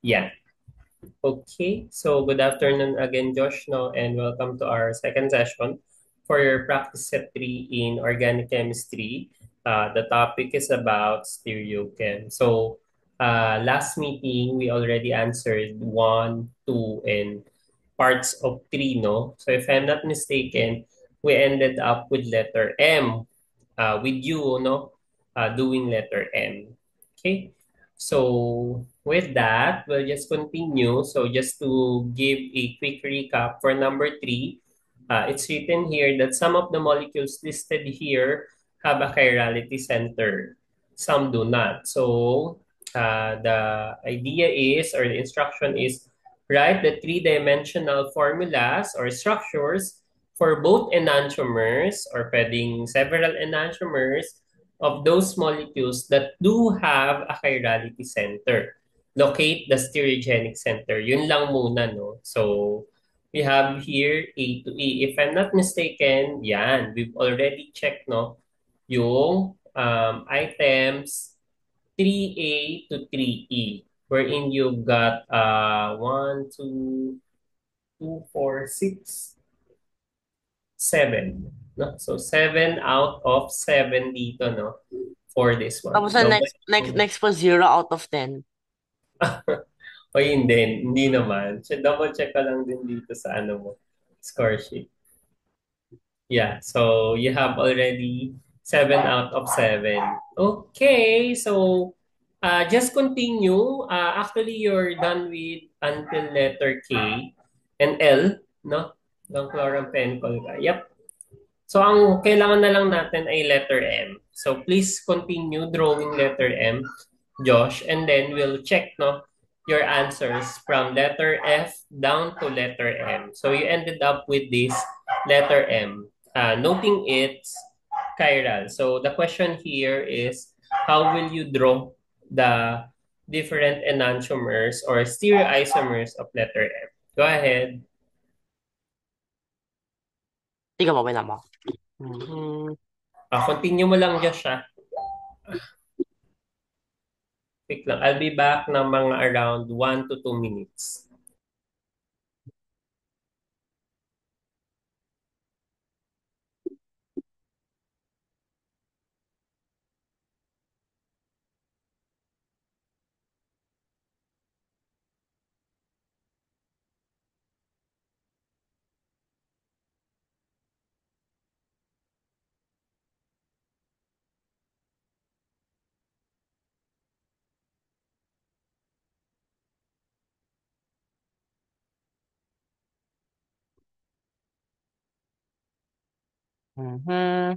Yeah. Okay. So good afternoon again, Josh, no, and welcome to our second session for your practice set 3 in organic chemistry. The topic is about stereochem. So last meeting, we already answered 1, 2, and parts of 3, no? So if I'm not mistaken, we ended up with letter M, with you, no? Doing letter M. Okay. So with that, we'll just continue. So just to give a quick recap for number 3, it's written here that some of the molecules listed here have a chirality center. Some do not. So the idea is, or the instruction is, write the three-dimensional formulas or structures for both enantiomers or pwedeng several enantiomers of those molecules that do have a chirality center. Locate the stereogenic center. Yun lang muna, no? So, we have here A to E. If I'm not mistaken, yan, we've already checked, no? Yung items 3A to 3E, wherein you've got 1, 2, 2, 4, 6, 7. No? So, 7 out of 7 dito, no? For this Tapos one. ang No? next po 0 out of 10. O hindi naman. So, double check ka lang din dito sa ano mo, score sheet. Yeah, so you have already 7 out of 7. Okay, so just continue. Actually, you're done with until letter K and L, no? Ng chloramphenicol ka. Yep. So, ang kailangan na lang natin ay letter M. So, please continue drawing letter M, Josh, and then we'll check, no, your answers from letter F down to letter M. So, you ended up with this letter M, noting its chiral. So, the question here is, how will you draw the different enantiomers or stereoisomers of letter M? Go ahead. Ikaw mo, wala mo. Mhm. Continue mo lang, Josh, ha? Quick lang. I'll be back ng mga around 1 to 2 minutes. Mhm.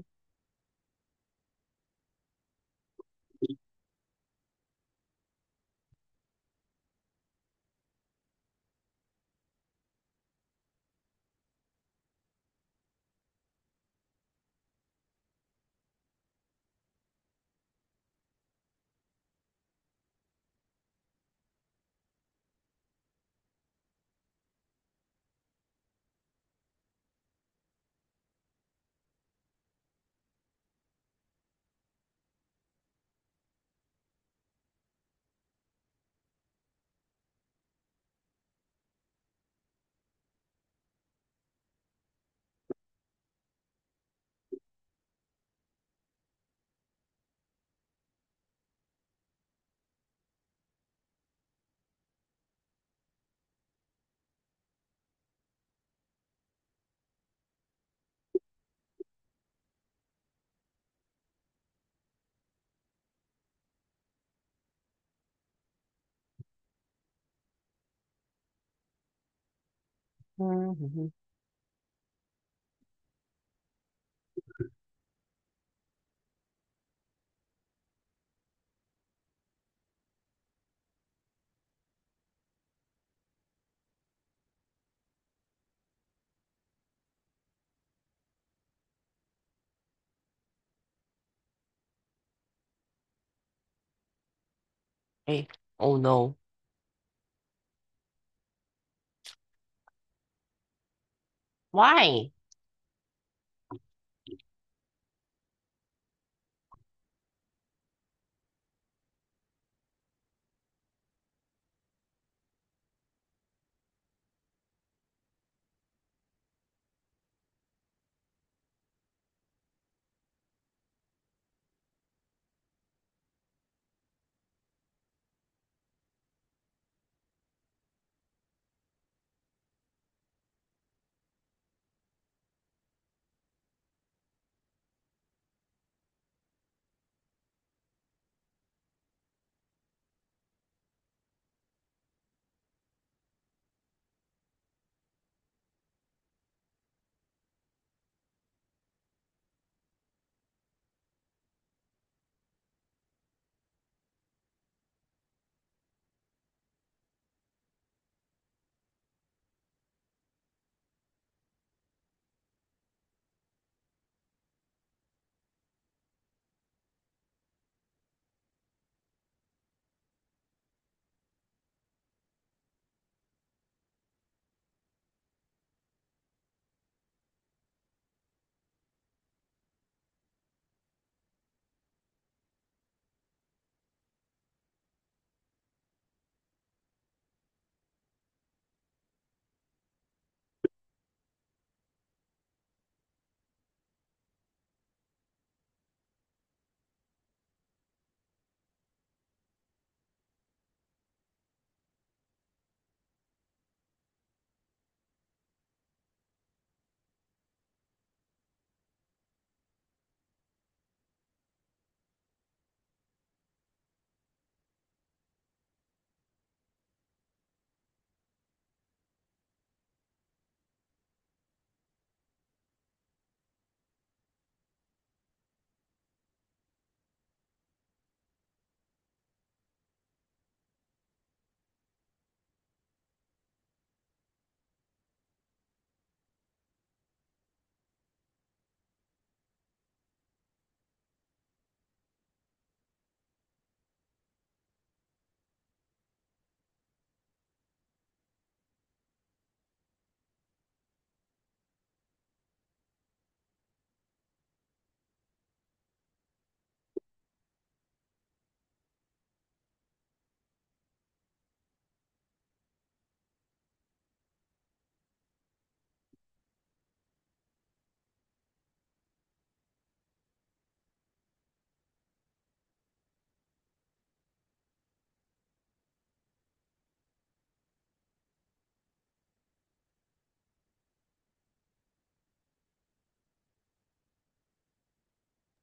Mhm. Hey, oh no. Why?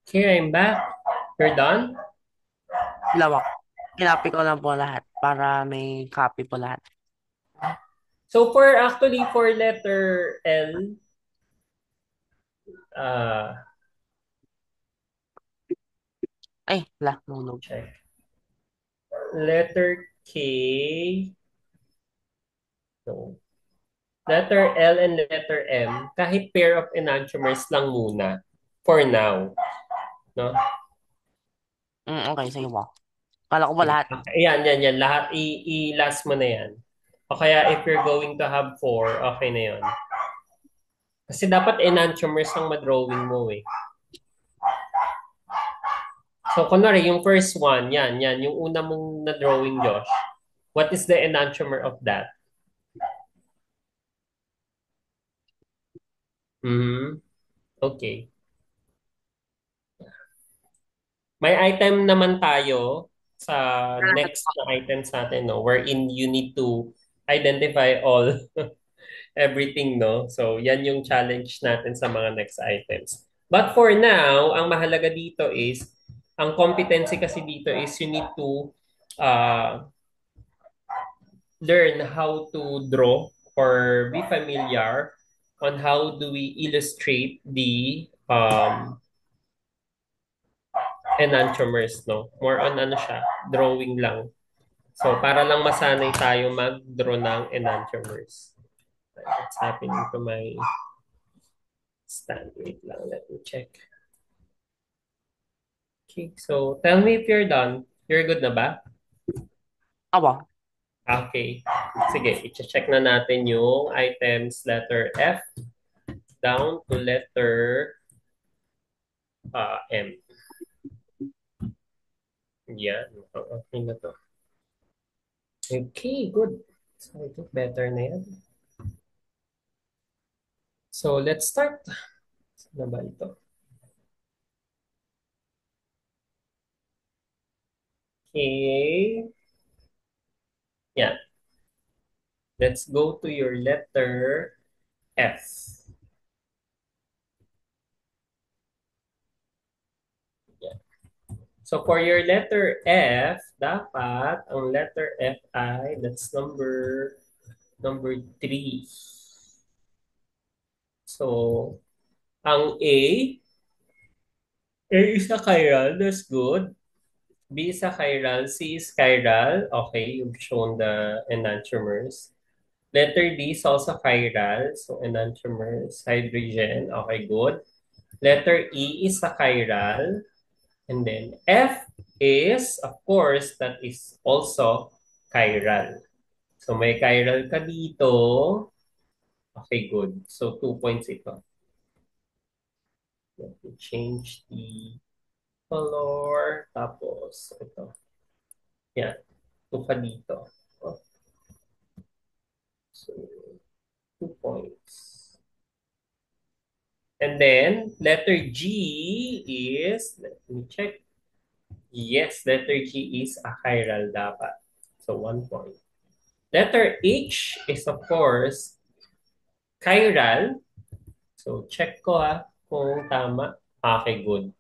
Okay, I'm back. You're done? Lawak. Kinopy ko lang po lahat para may copy po lahat. So for letter L, uh, Ay, nulog. check. Letter K, no. Letter L and letter M, kahit pair of enantiomers lang muna for now, no? Okay, sige po. Kala ko po Sige. lahat. Okay. Yan. Lahat, i-last mo na yan. O kaya if you're going to have four, okay na yon. Kasi dapat enantiomers ang madrawing mo eh. So, kunwari, yung first one, yan. Yung una mong na-drawing, Josh. What is the enantiomer of that? Hmm. Okay. May item naman tayo sa next na items natin, no? Wherein you need to identify all everything, no? So, yan yung challenge natin sa mga next items. But for now, ang mahalaga dito is, ang competency kasi dito is you need to uh, learn how to draw or be familiar on how do we illustrate the enantiomers, no? More on ano siya, drawing lang. So, para lang masanay tayo mag-draw ng enantiomers. What's happening to my stand? Wait lang, let me check. Okay, so tell me if you're done. You're good na ba? Aba. Okay. Sige, i-check na natin yung items letter F down to letter M. Yan. Okay na to. Okay, good. So, I think better na yan. So, let's start. Saan na ba ito? Okay. Yeah. Let's go to your letter F. Yeah. So, for your letter F, dapat ang letter F ay, that's number 3. So, ang A is a chiral, that's good. B is a chiral, C is chiral. Okay, you've shown the enantiomers. Letter D is also chiral, so enantiomers, hydrogen. Okay, good. Letter E is a chiral. And then F is, of course, that is also chiral. So may chiral ka dito. Okay, good. So 2 points ito. Let me change the color. Tapos ito. Yan. 2 ka dito. Oh, so 2 points. And then letter G is, let me check. Yes, letter G is a chiral dapat. So 1 point. Letter H is of course chiral. So check ko kung tama. Okay, good.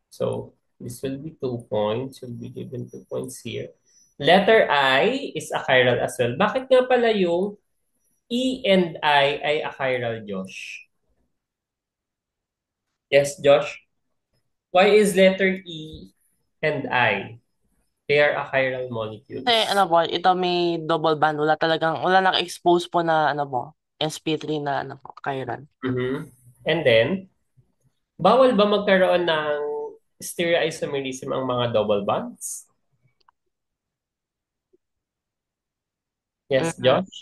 So this will be 2 points. You'll be given 2 points here. Letter I is a chiral as well. Bakit nga pala yung E and I ay a chiral, Josh? Yes, Josh? Why is letter E and I? They are a chiral Kasi ano molecules. po, ito may double band. Wala naka-expose po na ano po, sp3 na ano po, chiral. Mhm. And then, bawal ba magkaroon ng stereoisomerism ang mga double bonds? Yes, Mm. Josh?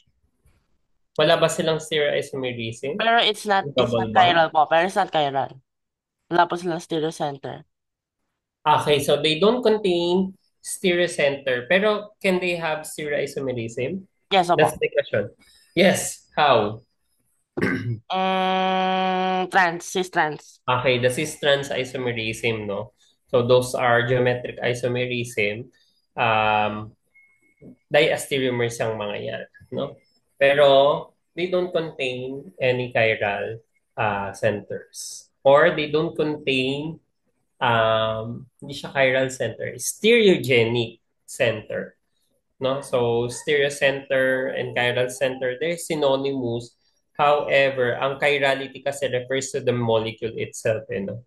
Wala ba silang stereoisomerism? Pero it's not Double bond? chiral po. Pero it's not chiral. Wala po silang stereo center. Okay, so they don't contain stereocenter, pero can they have stereoisomerism? Yes, That's opo. the question. Yes, how? Cis trans. Okay, the cis-trans isomerism, no? So those are geometric isomerism. Um, Diastereomers ang mga yan, no? Pero they don't contain any chiral centers or they don't contain Hindi siya chiral center, stereogenic center. No? So, stereo center and chiral center, they're synonymous. However, ang chirality kasi refers to the molecule itself, no?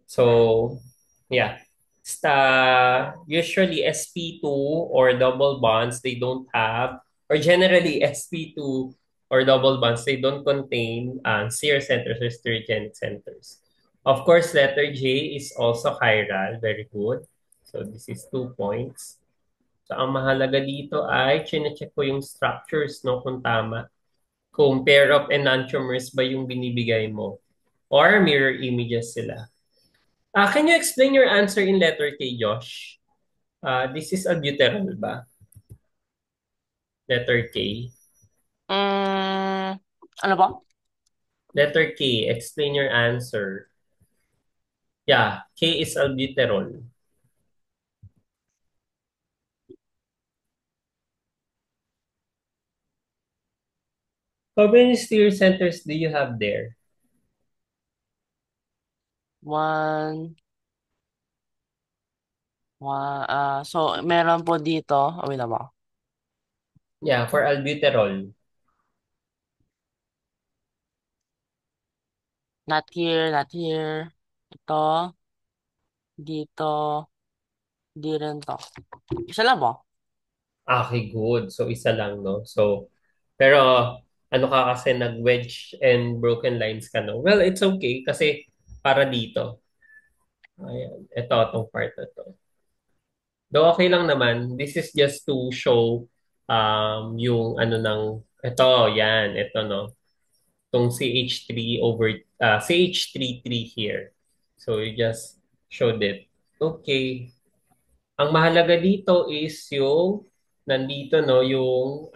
So, yeah. Usually sp2 or double bonds, they don't have, or generally sp2 or double bonds, they don't contain sear centers or stereogenic centers. Of course, letter J is also chiral. Very good. So, this is 2 points. So, ang mahalaga dito ay chine-check ko yung structures, no, kung tama. Kung pair of enantiomers ba yung binibigay mo or mirror images sila. Can you explain your answer in letter K, Josh? This is albuterol ba? Letter K. Mm, ano ba? Letter K, explain your answer. Yeah, K is albuterol. How many steer centers do you have there? One, so, meron po dito, wait lang ba? Yeah, for albuterol. Not here, not here. Ito, dito, di rin to. Isa lang ba? Okay, good. So, isa lang, no? So, pero ano ka kasi nag-wedge and broken lines ka, no? Well, it's okay kasi para dito. Ayan. Ito, itong part na to. Though okay lang naman, this is just to show yung ano ng, ito, yan, ito, no? Itong CH3 over, CH33 here. So, you just showed it. Okay. Ang mahalaga dito is yung, nandito, no, yung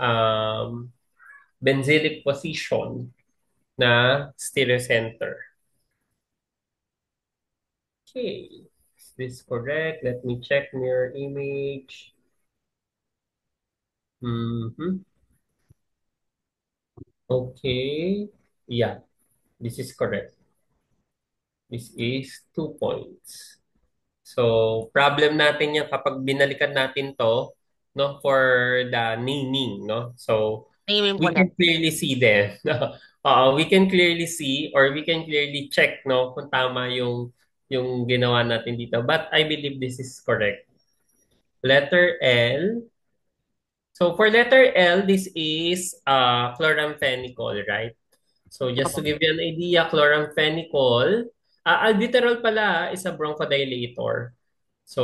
benzylic position na stereocenter. Okay. Is this correct? Let me check mirror image. Mhm. Okay. Yeah, this is correct. This is 2 points. So, problem natin yan kapag binalikan natin to, no, for the naming, no? So, Naming po we net. can clearly see them. We can clearly see or we can clearly check, no, kung tama yung ginawa natin dito. But I believe this is correct. Letter L. So, for letter L, this is chloramphenicol, right? So just to Opo. give you an idea, chloramphenicol, albuterol pala is a bronchodilator. So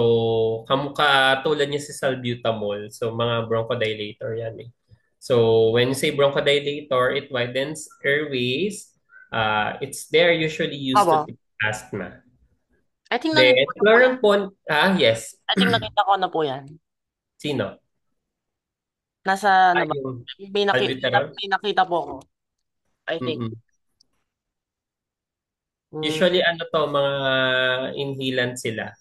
kamukha tulad niya si salbutamol. So mga bronchodilator yan eh. So when you say bronchodilator, it widens airways. It's there usually used to Opo. treat asthma. I think Then nakita ko na po yan. yes. I think nakita ko na po yan. Sino? Nasa, ano ba? Yung May, albuterol? may nakita po ako. I think. Mm-mm. Mm, Usually ano to, mga inhalant sila.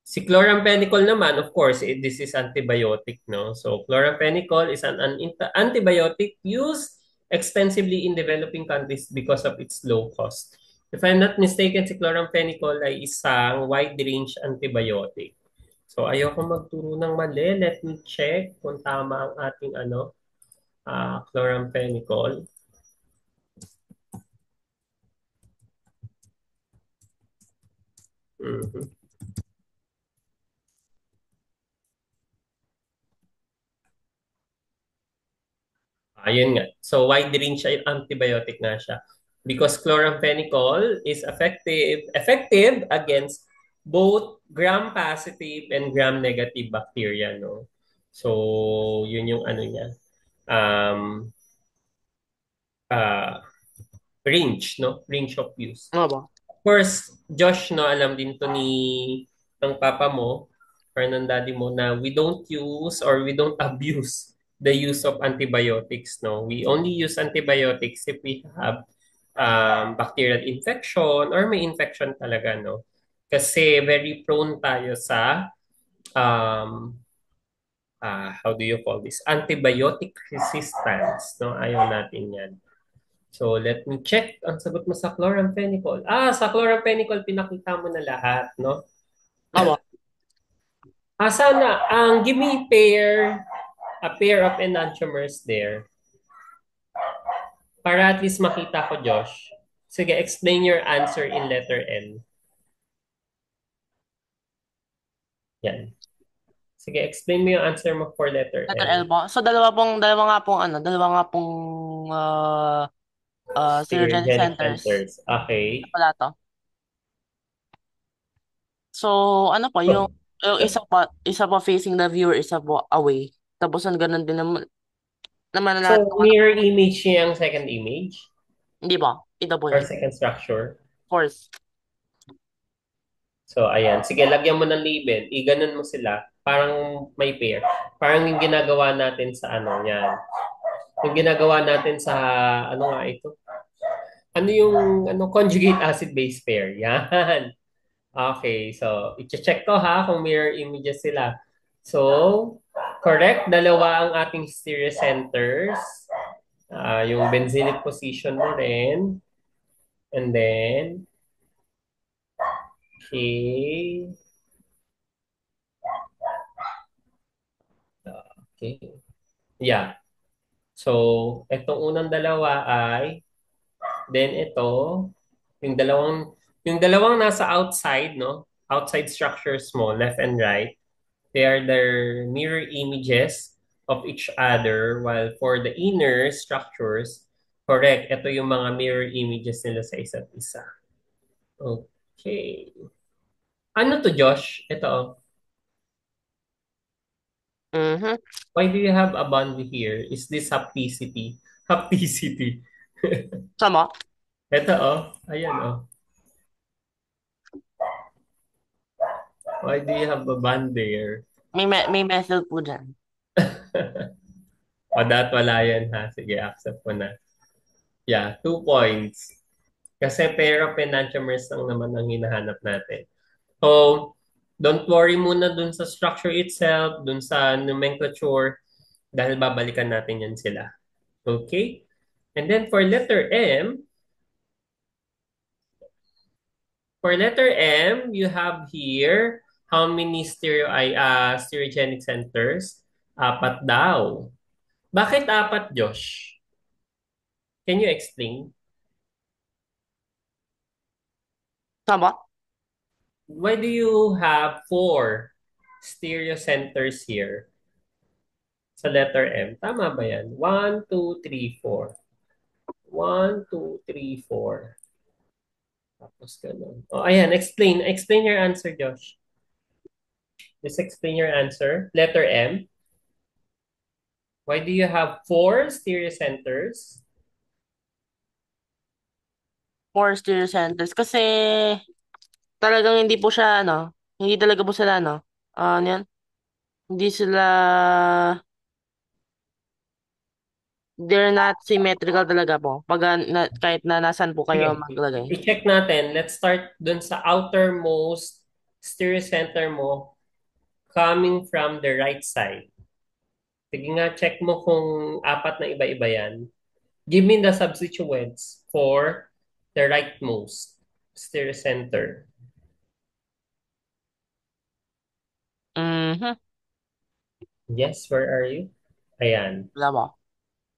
Si chloramphenicol naman, of course, this is antibiotic, no? So chloramphenicol is an antibiotic used extensively in developing countries because of its low cost. If I'm not mistaken, si chloramphenicol ay isang wide-range antibiotic. So ayoko magturo ng mali. Let me check kung tama ang ating chloramphenicol. Mhm. Ayun nga. So wide range ay antibiotic nga siya. Because chloramphenicol is effective against both gram-positive and gram-negative bacteria, no? So yun yung ano niya. Um, uh, Range, no? Range of use. ano ba? Of course, Josh, no, alam din to ng papa mo or ng daddy mo na we don't use or we don't abuse the use of antibiotics, no? We only use antibiotics if we have bacterial infection or may infection talaga, no? Kasi very prone tayo sa um, how do you call this? Antibiotic resistance, no? Ayaw natin yan. So, let me check. Ang sagot mo sa chloramphenicol. Ah, sa chloramphenicol, pinakita mo na lahat, no? Opo. Sana, give me a pair of enantiomers there. Para at least makita ko, Josh. Sige, explain your answer in letter N. Yan. Sige, explain mo yung answer mo for letter Letter L N. po. So, dalawa nga pong dalawa nga pong uh, Stereogenic Stereogenic centers. centers. Okay. Wala to. So, ano po, yung isa pa facing the viewer, isa po away. Tapos, ang ganun din naman lahat. So, mirror image niya ang second image Hindi po. Ito po or yun. second structure. Force. So, ayan. Sige, lagyan mo ng label. I-ganon mo sila. Parang may pair. Parang yung ginagawa natin sa ano, yan. Yung ginagawa natin sa, ano nga ito? Ano yung conjugate acid-base pair? Yan. Okay, so i-check ko ha kung mirror images sila. So, correct, dalawa ang ating stereocenters. Yung benzenic position mo rin. And then, okay. Okay. Yeah. So, itong unang dalawa ay, then ito, yung dalawang, yung dalawang nasa outside, no? Outside structures mo, left and right. They are their mirror images of each other, while for the inner structures, correct, ito yung mga mirror images nila sa isa't isa. Okay. Ano to, Josh? Ito. Mhm. Why do you have a bond here? Is this hapticity? Hapticity. Sama. Ito, oh. Ayan, oh. Why do you have a bond there? May method po dyan. O, that wala yan, ha? Sige, accept ko na. Yeah, 2 points. Kasi pair of enantiomers lang naman ang hinahanap natin. So, don't worry muna dun sa structure itself, dun sa nomenclature, dahil babalikan natin yan sila. Okay? And then for letter M, you have here how many stereogenic centers? Apat daw. Bakit apat, Josh? Can you explain? Sama. Why do you have four stereo centers here sa letter M? Tama ba yan? 1, 2, 3, 4. 1, 2, 3, 4. Tapos ganun. Oh, ayan. Explain. Explain your answer, Josh. Just explain your answer. Letter M. Why do you have four stereo centers? More stereo centers. Kasi talagang hindi po siya, hindi talaga po sila, ano yan? Hindi sila, they're not symmetrical talaga po. Pag, kahit na nasan po kayo Sige. maglagay. I-check natin. Let's start dun sa outermost stereo center mo coming from the right side. Sige nga, check mo kung apat na iba-iba yan. Give me the substituents for the rightmost stereo center. Mhm. Yes, where are you? Ayan, Wala po.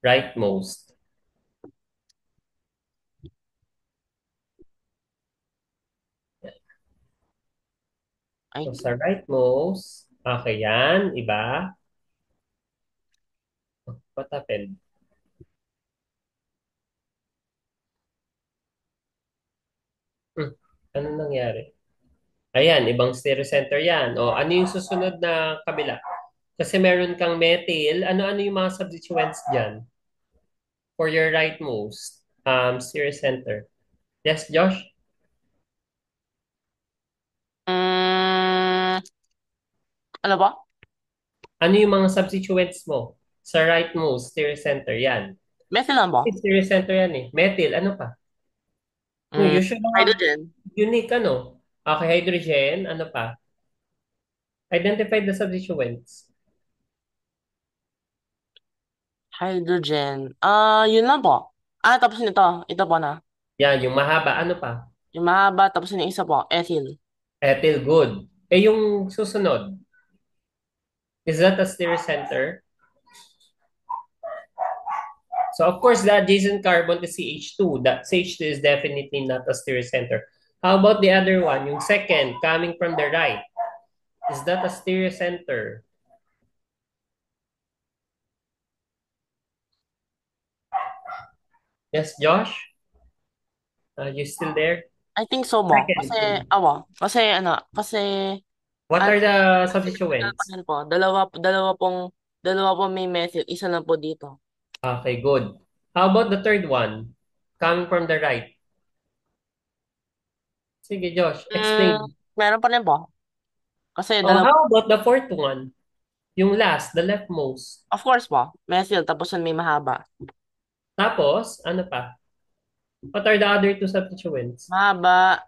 rightmost. Ay, So sa rightmost, okay yan, iba. What happened? Hmm, ano nangyari? Ayan, ibang stereo center yan. O, ano yung susunod na kabila? Kasi meron kang methyl. Ano-ano yung mga substituents dyan for your rightmost stereo center? Yes, Josh? mm, ano ba? Ano yung mga substituents mo sa rightmost stereo center? Yan. Methyl lang ba? Stereo center yan eh. Methyl, ano pa? No, Mm, you should have hydrogen. unique ano. Okay, hydrogen, ano pa? Identify the substituents. Hydrogen. Yun lang po. Tapos ito po na. Yan, yung mahaba. Ano pa? Yung mahaba, tapos yung isa po, ethyl. Ethyl, good. Eh, yung susunod, is that a stereocenter? So, of course, the adjacent carbon to CH2. That CH2 is definitely not a stereocenter. How about the other one? Yung second, coming from the right. Is that a stereocenter? Yes, Josh? You still there? I think so mo. Second. Kasi, kasi, What ano, are the dalawa substituents? po, dalawa pong may methyl, isa lang po dito. Okay, good. How about the third one? Coming from the right. Sige, Josh, Mm, explain. meron pa rin po. Kasi Oh, dalawa, how about the fourth one? Yung last, the leftmost. of course po, methyl, tapos yung may mahaba. Tapos, ano pa? What are the other two substituents? Mahaba,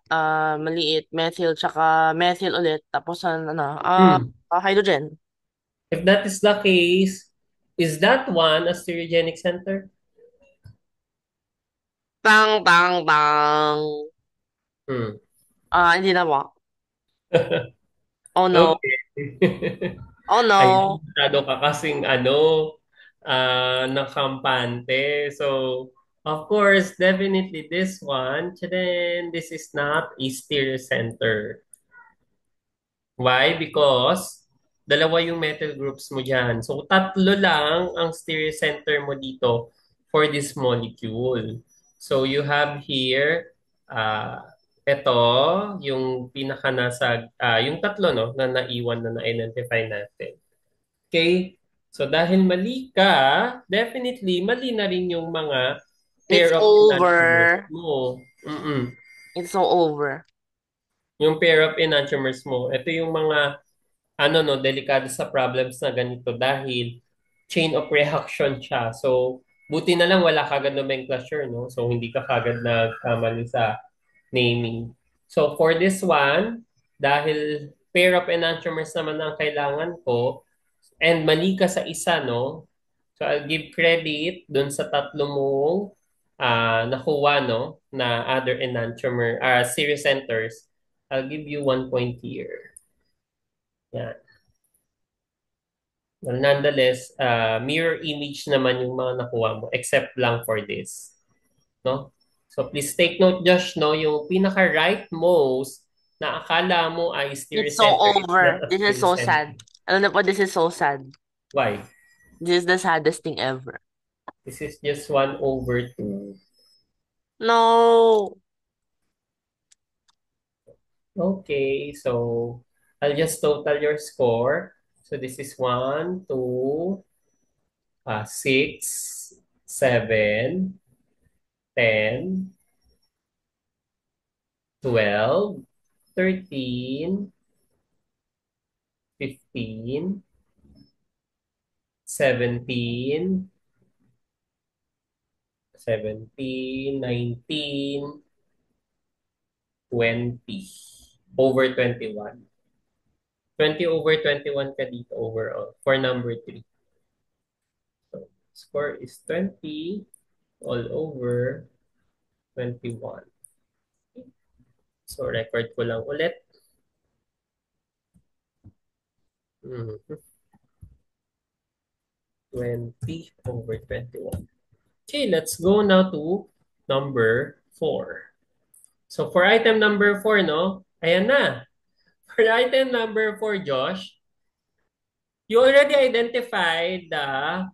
maliit, methyl, tsaka methyl ulit, tapos Hmm. hydrogen. If that is the case, is that one a stereogenic center? Tang, tang, tang. Hmm. Hindi na po. Oh no. Okay. Oh Ayun, no. masyado ka kasing nakampante. So, of course, definitely this one, then this is not a stereo center. Why? Because dalawa yung metal groups mo dyan. So, tatlo lang ang stereo center mo dito for this molecule. So, you have here, ito, yung pinaka nasa, yung tatlo, no, na naiwan na na-identify natin. Okay? So, dahil mali ka, definitely, mali na rin yung mga pair It's of enantiomers over. mo. It's so over. Yung pair of enantiomers mo. Ito yung mga no, delikado sa problems na ganito dahil chain of reaction siya. So, buti na lang wala kagad nomenclature, no? So, hindi ka kagad nagkamali sa naming. So, for this one, dahil pair of enantiomers naman ang kailangan ko, and mali ka sa isa, no? So, I'll give credit dun sa tatlo mong nakuha, no? Na other enantiomer, series centers. I'll give you 1 point here. Yan. Well, nonetheless, mirror image naman yung mga nakuha mo, except lang for this. No? So please take note, Josh, no? Yung pinaka-rightmost na akala mo ay It's so stereocenter is not over. a This is so stereocenter. sad. Ano na po, this is so sad. Why? This is the saddest thing ever. This is just 1/2. No. Okay, so I'll just total your score. So this is 1, 2, 6, 7, 10, 12, 13, 15, 17, 20, over 21. 20 over 21 ka dito overall for number 3. So, score is 20 all over 21. So, record ko lang ulit. Mhm. 20 over 21. Okay, let's go now to number 4. So, for item number 4, no? Ayan na. For item number 4, Josh, you already identified the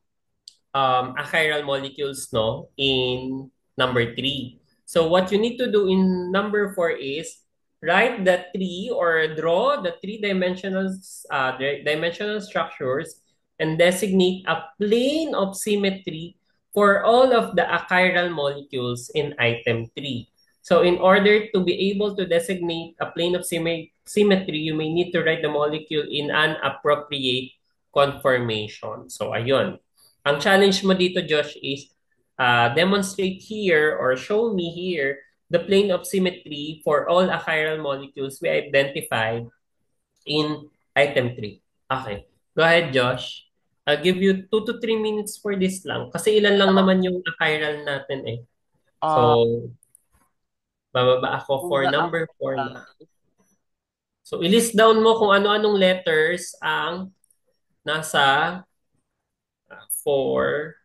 achiral molecules, no, in number 3. So what you need to do in number 4 is write the tree or draw the three-dimensional dimensional structures and designate a plane of symmetry for all of the achiral molecules in item 3. So in order to be able to designate a plane of symmetry, you may need to write the molecule in an appropriate conformation. So ayun. Ang challenge mo dito, Josh, is demonstrate here or show me here the plane of symmetry for all achiral molecules we identified in item 3. Okay. Go ahead, Josh. I'll give you 2 to 3 minutes for this lang. Kasi ilan lang naman yung chiral natin eh. So, Ah, bababa ako for Google number 4 na. Apple. So, i-list down mo kung ano-anong letters ang nasa 4,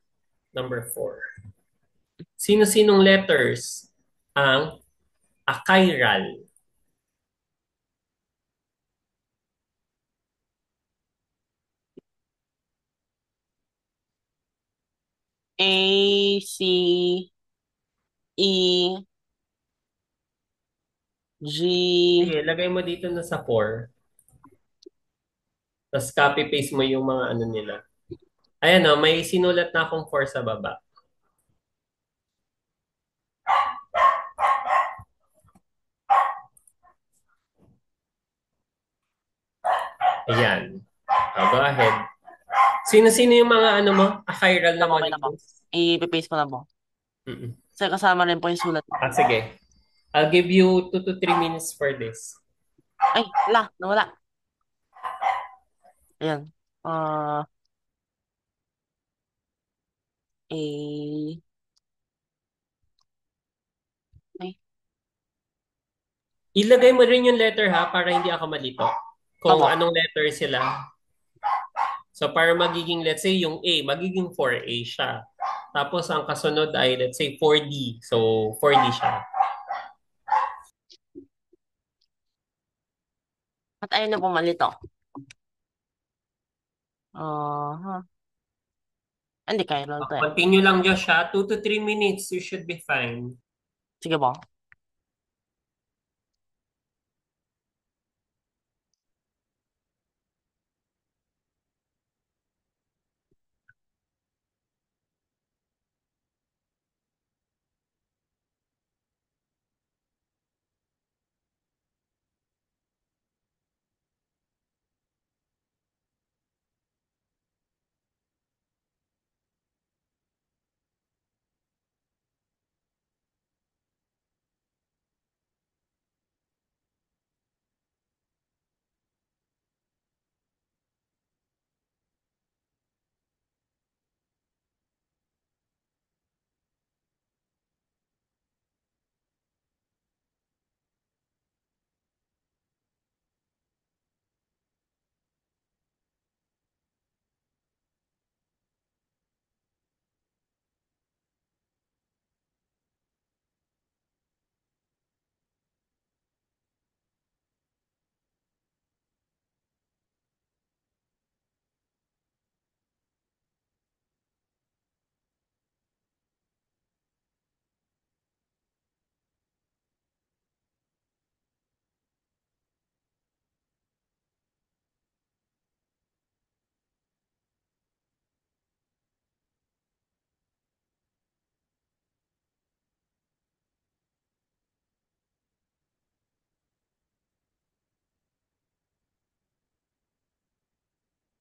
number 4. Sino-sinong letters ang achiral? A, C, E, G. Sige, lagay mo dito na sa 4. Tapos copy-paste mo yung mga ano nila. Ayan o, may sinulat na akong 4 sa baba. Ayan. Go ahead. Sino-sino yung mga ano mo? Achiral na Okay na po. molecules? I-paste ko na po. Mm-mm. Kasi kasama rin po yung sulat. Sige. I'll give you 2 to 3 minutes for this. Ay, wala. Nawala. Ayan. Ah, A. Ay, Ilagay mo rin yung letter ha para hindi ako malito. Kung opo. anong letter sila. So para magiging, let's say, yung A, magiging 4A siya. Tapos ang kasunod ay, let's say, 4D. So 4D siya. At ayun na po malito. Ha. Hindi, Chiral to eh. Continue lang, Josh ha. 2 to 3 minutes, you should be fine. Sige po.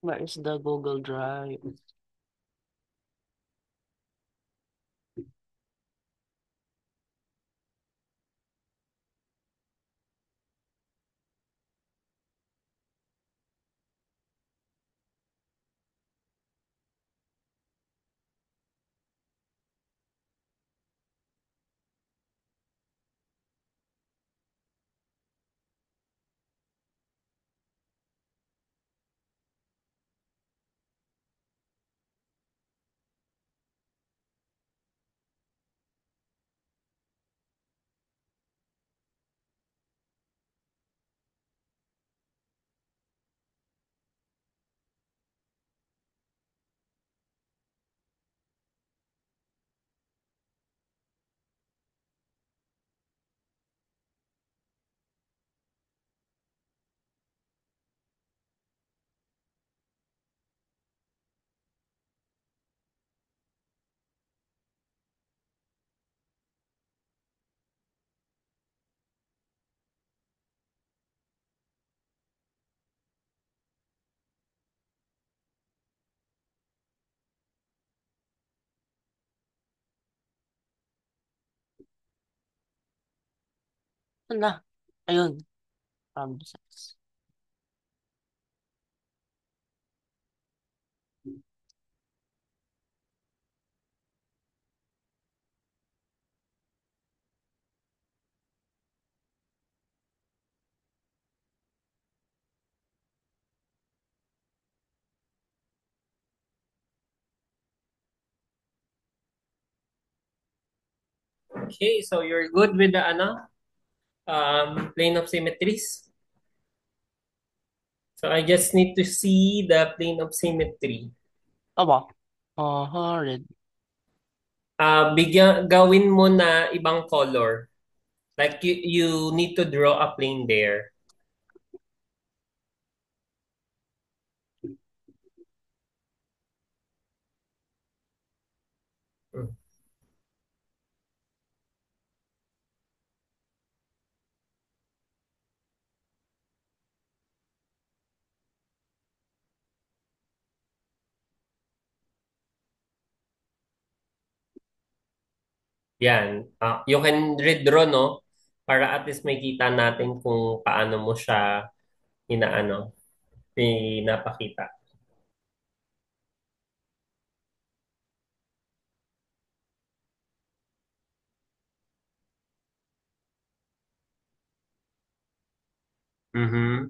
Where is the Google Drive? Wala. Ayun. Sex. Okay, so you're good with the plane of symmetries. So I just need to see the plane of symmetry. Aba. Red. Gawin mo na ibang color. Like you need to draw a plane there. Mm. Yan. You can redraw, no? Para at least may kita natin kung paano mo siya inaano, pinapakita. Mhm.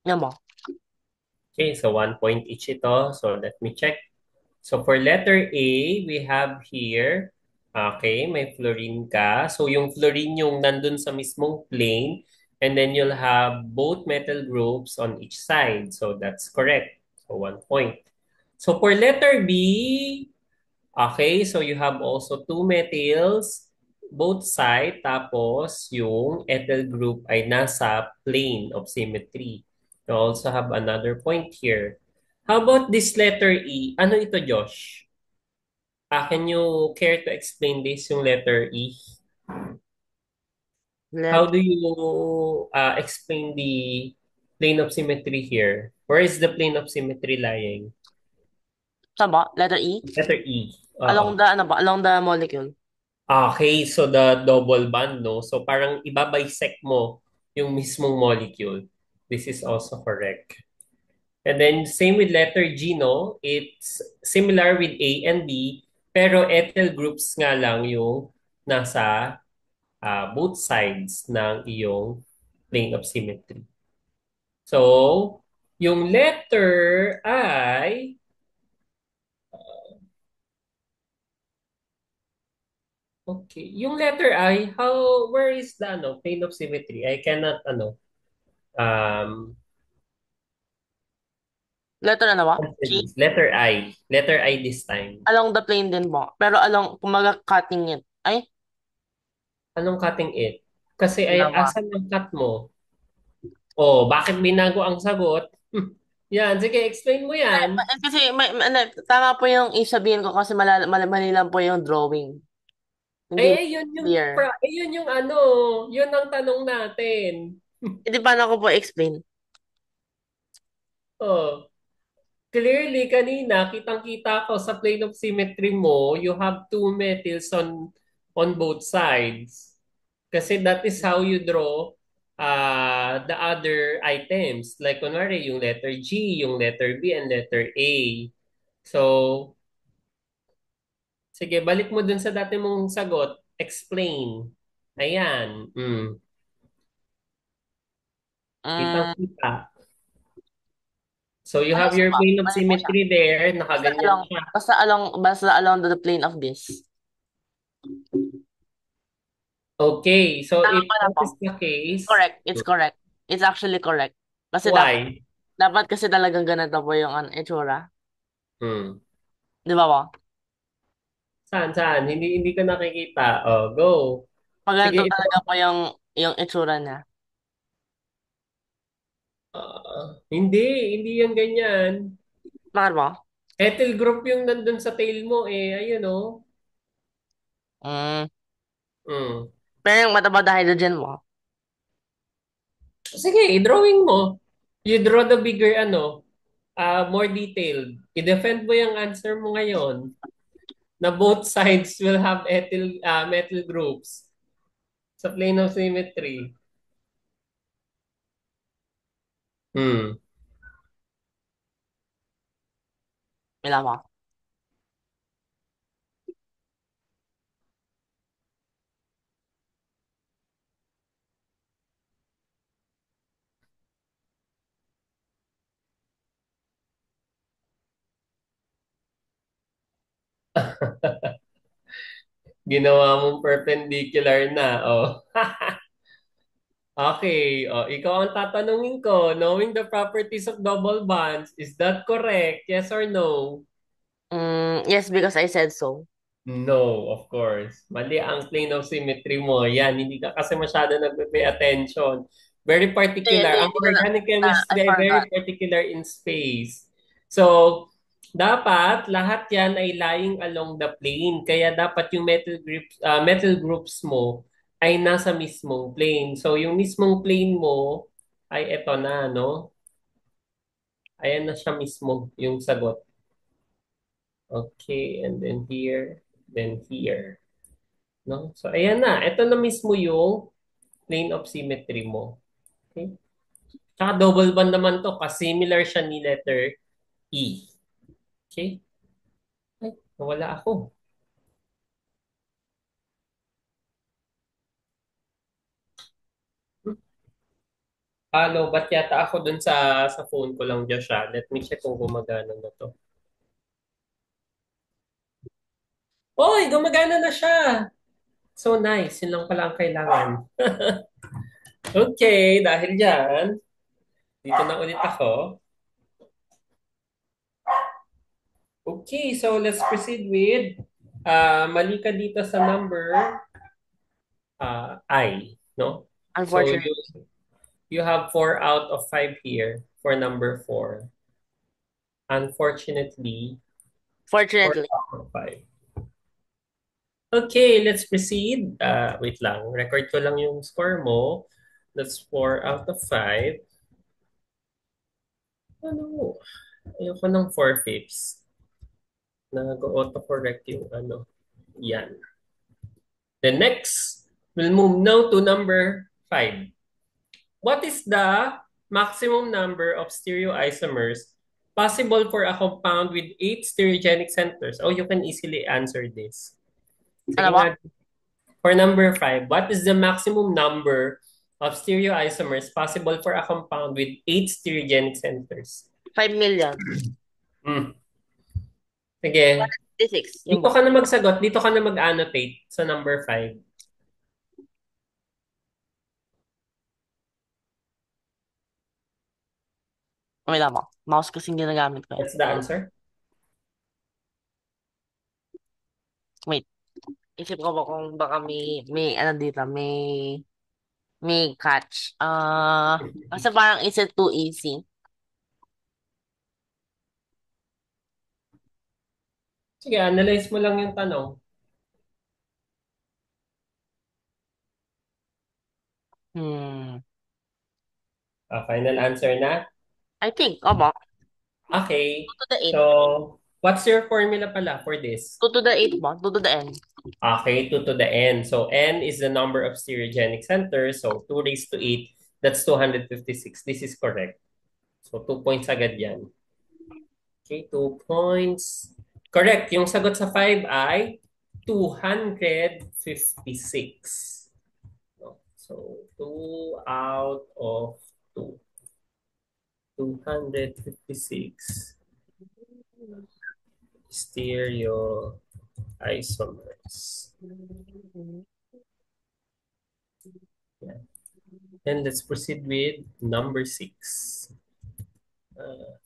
Yan mo. Okay, so 1 point each ito. So let me check. So for letter A, we have here, okay, may fluorine ka. So yung fluorine yung nandun sa mismong plane, and then you'll have both metal groups on each side. So that's correct. So 1 point. So for letter B, okay, so you have also two methyls, both side, tapos yung ethyl group ay nasa plane of symmetry. You also have another point here. How about this letter E? Ano ito, Josh? Can you care to explain this, yung letter E? How Let. do you explain the plane of symmetry here? Where is the plane of symmetry lying? Saan ba? Letter E? Letter E. Along Oo. the, ano ba? Along the molecule. Okay, so the double bond, no? So parang ibabisect mo yung mismong molecule. This is also correct. And then same with letter G, no? It's similar with A and B, pero ethyl groups nga lang yung nasa both sides ng iyong plane of symmetry. So, yung letter I, okay, yung letter I, where is the plane of symmetry? I cannot, um, Letter ano ba? answer G? this. Letter I. Letter I this time. Along the plane din mo. Pero along, kumaga cutting it. Ay, Anong cutting it? Kasi ay, dalawa. asan ang cut mo? Oh, bakit binago ang sagot? Yan, sige, explain mo yan. Kasi ano, tama po yung isabihin ko kasi mali lang po yung drawing. Hindi Ay, ayun yung, clear. ayun yung yun ang tanong natin. Hindi paano ko po explain? Oh, clearly, kanina, kitang-kita ko sa plane of symmetry mo, you have two metals on both sides. Kasi that is how you draw the other items. Like, kunwari, yung letter G, yung letter B, and letter A. So, sige, balik mo dun sa dati mong sagot. Explain. Ayan. Mm. Mm, Kitang-kita. So, you have ayos your pa. plane of Mali po siya. symmetry there. Nakaganyan siya. Basta along the plane of this. Okay. So, Tama if pa na that po. is the case, Correct. It's correct. It's actually correct. Kasi why? dapat kasi talagang ganito po yung itsura. Hmm. Di ba po? Saan, saan? Hindi ko nakikita. Oh, go. Pag Sige, ganito ito. talaga po yung itsura niya. Hindi yan ganyan. Bakit po? Ethyl group yung nandun sa tail mo eh. Ayun oh. Mm. Hmm. Pero yung mataba na hydrogen mo. Sige, drawing mo. You draw the bigger more detailed. I-defend mo yung answer mo ngayon na both sides will have methyl groups sa plane of symmetry. Hmm. Wait lang po. Ginawa mong perpendicular na. Oh. Okay. Oh, ikaw ang tatanungin ko. Knowing the properties of double bonds, is that correct? Yes or no? Yes, because I said so. No, of course. Mali ang plane of symmetry mo. Yan, hindi ka kasi masyado nagpe-pay attention. Very particular. Ang Hindi ko organic I chemistry ay very forgot. particular in space. So, dapat lahat yan ay lying along the plane. Kaya dapat yung metal groups mo ay nasa mismong plane. So, yung mismong plane mo ay eto na, no? Ayan na siya mismo, yung sagot. Okay, and then here. No? So, ayan na. Ito na mismo yung plane of symmetry mo. Okay? Tsaka double bond naman to kasi similar siya ni letter E. Okay? Ay, nawala ako. Hello, ba't yata ako dun sa phone ko lang dyan siya? Let me check kung gumagana na to. Oy, gumagana na siya! So nice. Yun lang pala ang kailangan. Okay, dahil dyan, dito na ulit ako. Okay, so let's proceed with mali ka dito sa number I, no? So Unfortunately. you have 4 out of 5 here for number 4. Unfortunately, four Fortunately. out of 5. Okay, let's proceed. Wait lang. Record ko lang yung score mo. That's 4 out of 5. Ano? Ayoko ng 4/5. Nag-auto-correct yung ano. Yan. The next, we'll move now to number 5. What is the maximum number of stereoisomers possible for a compound with 8 stereogenic centers? Oh, you can easily answer this. Ano Sige po? nga. For number 5, what is the maximum number of stereoisomers possible for a compound with 8 stereogenic centers? 5,000,000. Hmm. Sige. 156. Yun Dito po. ka na magsagot. Dito ka na mag-annotate sa number 5. Wait lang po. Mouse kasing ginagamit ko eh. That's the answer. Wait. Isip ko ba kung baka may ano dito, may catch. Kasi parang is it too easy? Sige, analyze mo lang yung tanong. Hmm. Final answer na? I think, opo. 2 Okay. to the 8. So, what's your formula pala for this? 2 to the 8 po. 2 to the n. Okay, 2 to the n. So, n is the number of stereogenic centers. So, 2 raised to 8, that's 256. This is correct. So, 2 points agad yan. Okay, 2 points. Correct. Yung sagot sa 5 ay 256. No? So, 2 out of 2. 256 stereoisomers. Yeah. And let's proceed with number 6. Uh,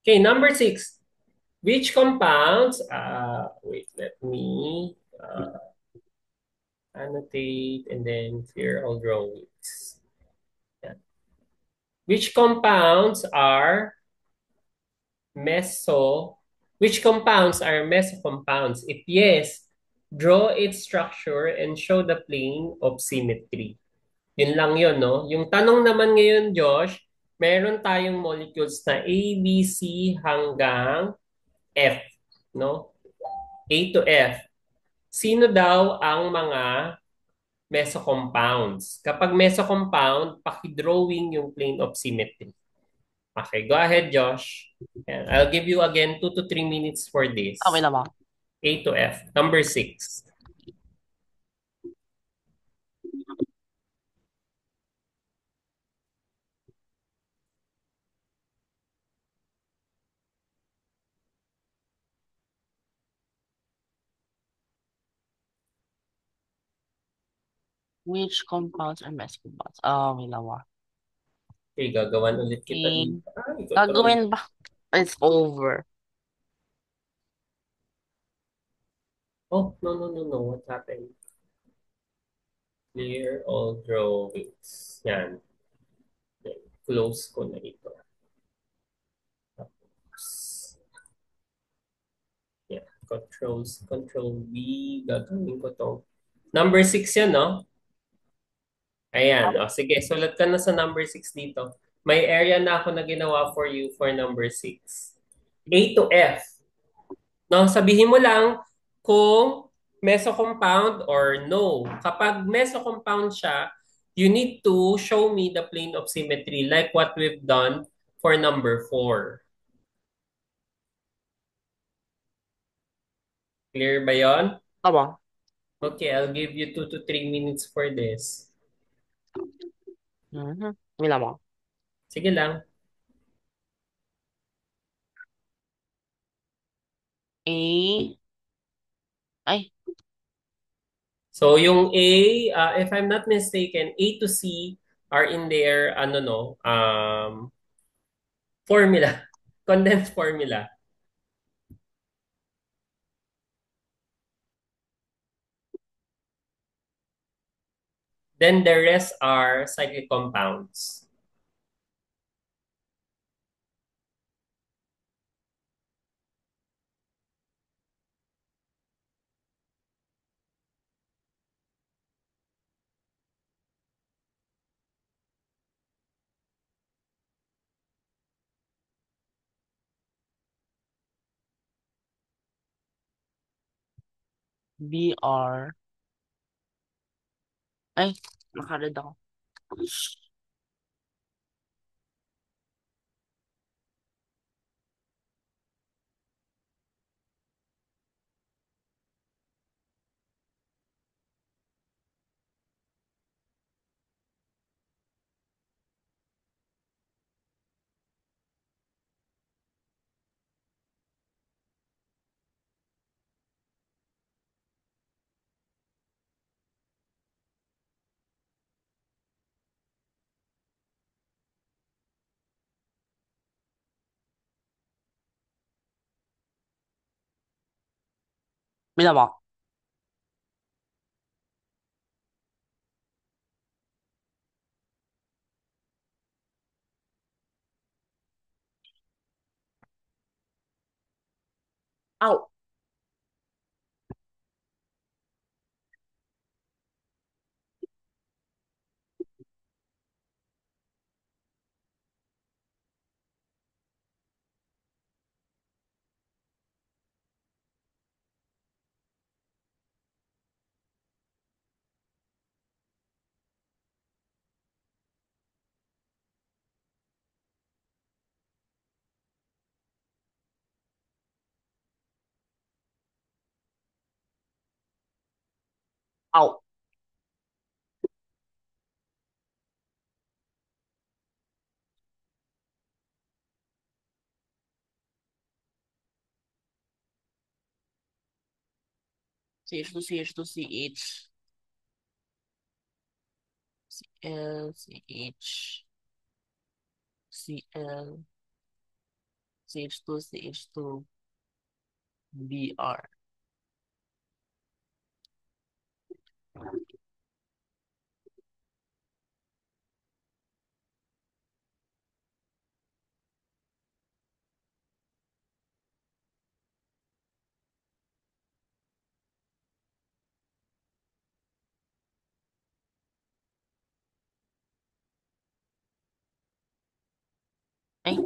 okay, number 6. Which compounds, wait, let me annotate and then clear all drawings. Yeah. Which compounds are meso, which compounds are mesocompounds? If yes, draw its structure and show the plane of symmetry. Yun lang yun, no? Yung tanong naman ngayon, Josh, meron tayong molecules na A, B, C hanggang F, no? A to F. Sino daw ang mga mesocompounds. Kapag mesocompound, paki-drawing yung plane of symmetry. Okay, go ahead, Josh. And I'll give you again 2 to 3 minutes for Okay this. na ba? A to F. Number 6. Which compounds are mesh compounds? Oh, may lawa. Okay, gagawan ulit kita Okay. dito. Ay, control. Gagawin ba? It's over. Oh, no, no, no, no. What happened? Clear all drawings. Yan. Then, close ko na ito. Tapos, yan. Control V. Gagawin ko to. Number 6 yan, no? Ayan. O, sige, sulat ka na sa number 6 dito. May area na ako na ginawa for you for number 6. A to F. No, sabihin mo lang kung mesocompound or no. Kapag mesocompound siya, you need to show me the plane of symmetry like what we've done for number 4. Clear ba yon? Tama. Okay, I'll give you 2 to 3 minutes for this. Mhm. May lawa. Sige lang. A. Ay, So yung A, if I'm not mistaken, A to C are in their ano no, formula, condensed formula. Then the rest are cyclic compounds. BR. Ay, nakaread ako. May lawa. Ow. Ow. CH2, CH2, CH. CL, CH. CL, CH2, CH2, BR. Ay,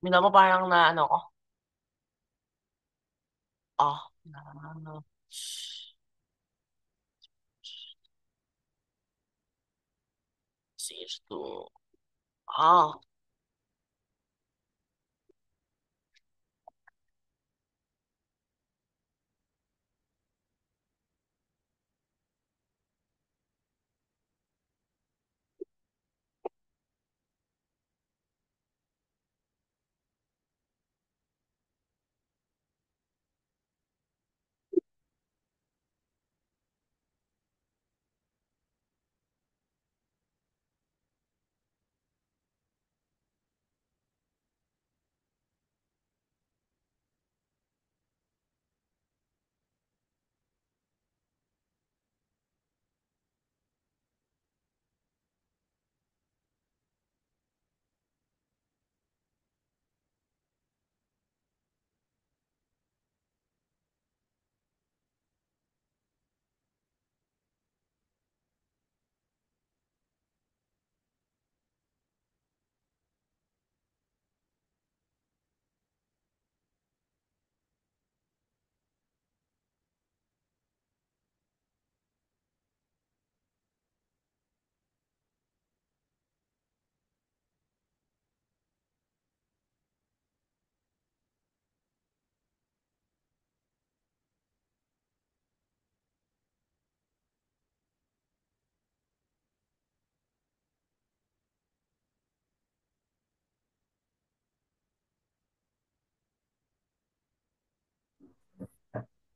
Minamo parang na ano ko. Na, CS2. Ah,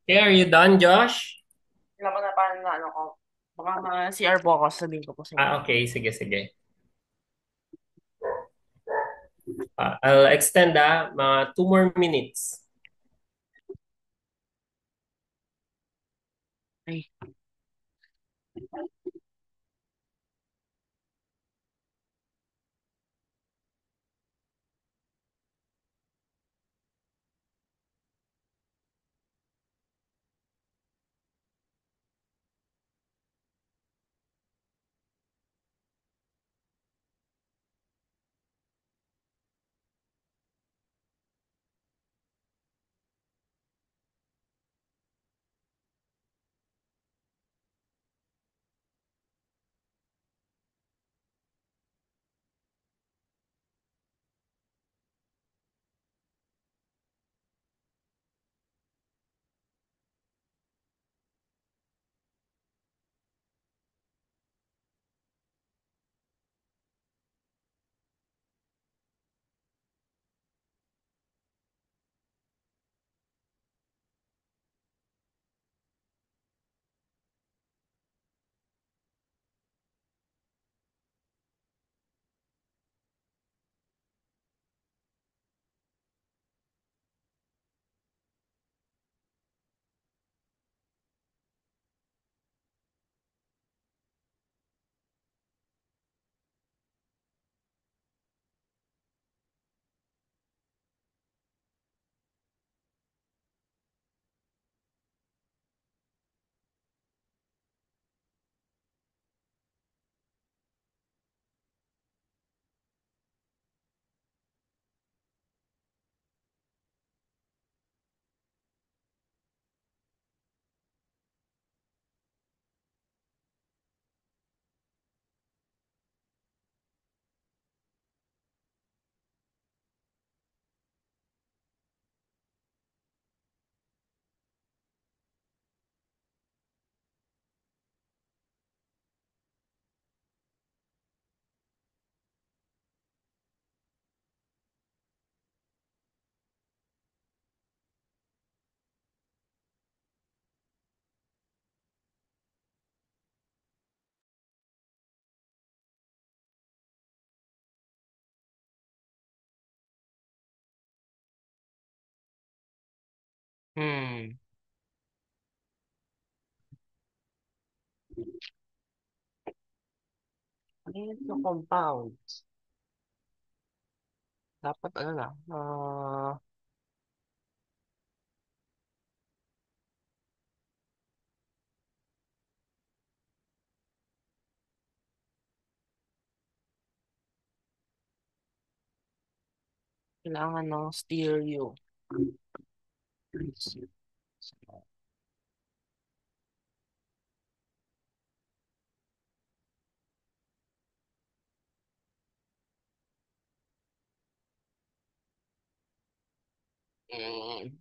Okay, are you done, Josh? alam mo na parang na ano ko. Baka ma-CR po ako, sabihin ko po sa inyo. Okay, sige, sige. I'll extend mga 2 more minutes. Ay. Hmm. Ano yun sa compound? Dapat ano na? Kailangan ng stereo. Mm.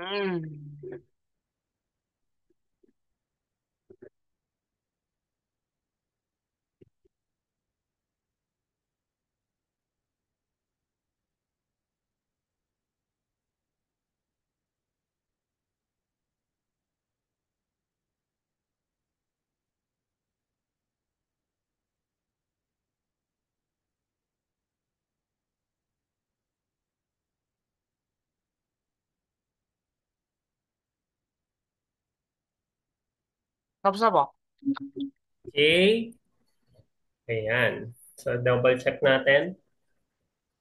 Mm. Tapos na ba? Okay. Ayan. So, double check natin.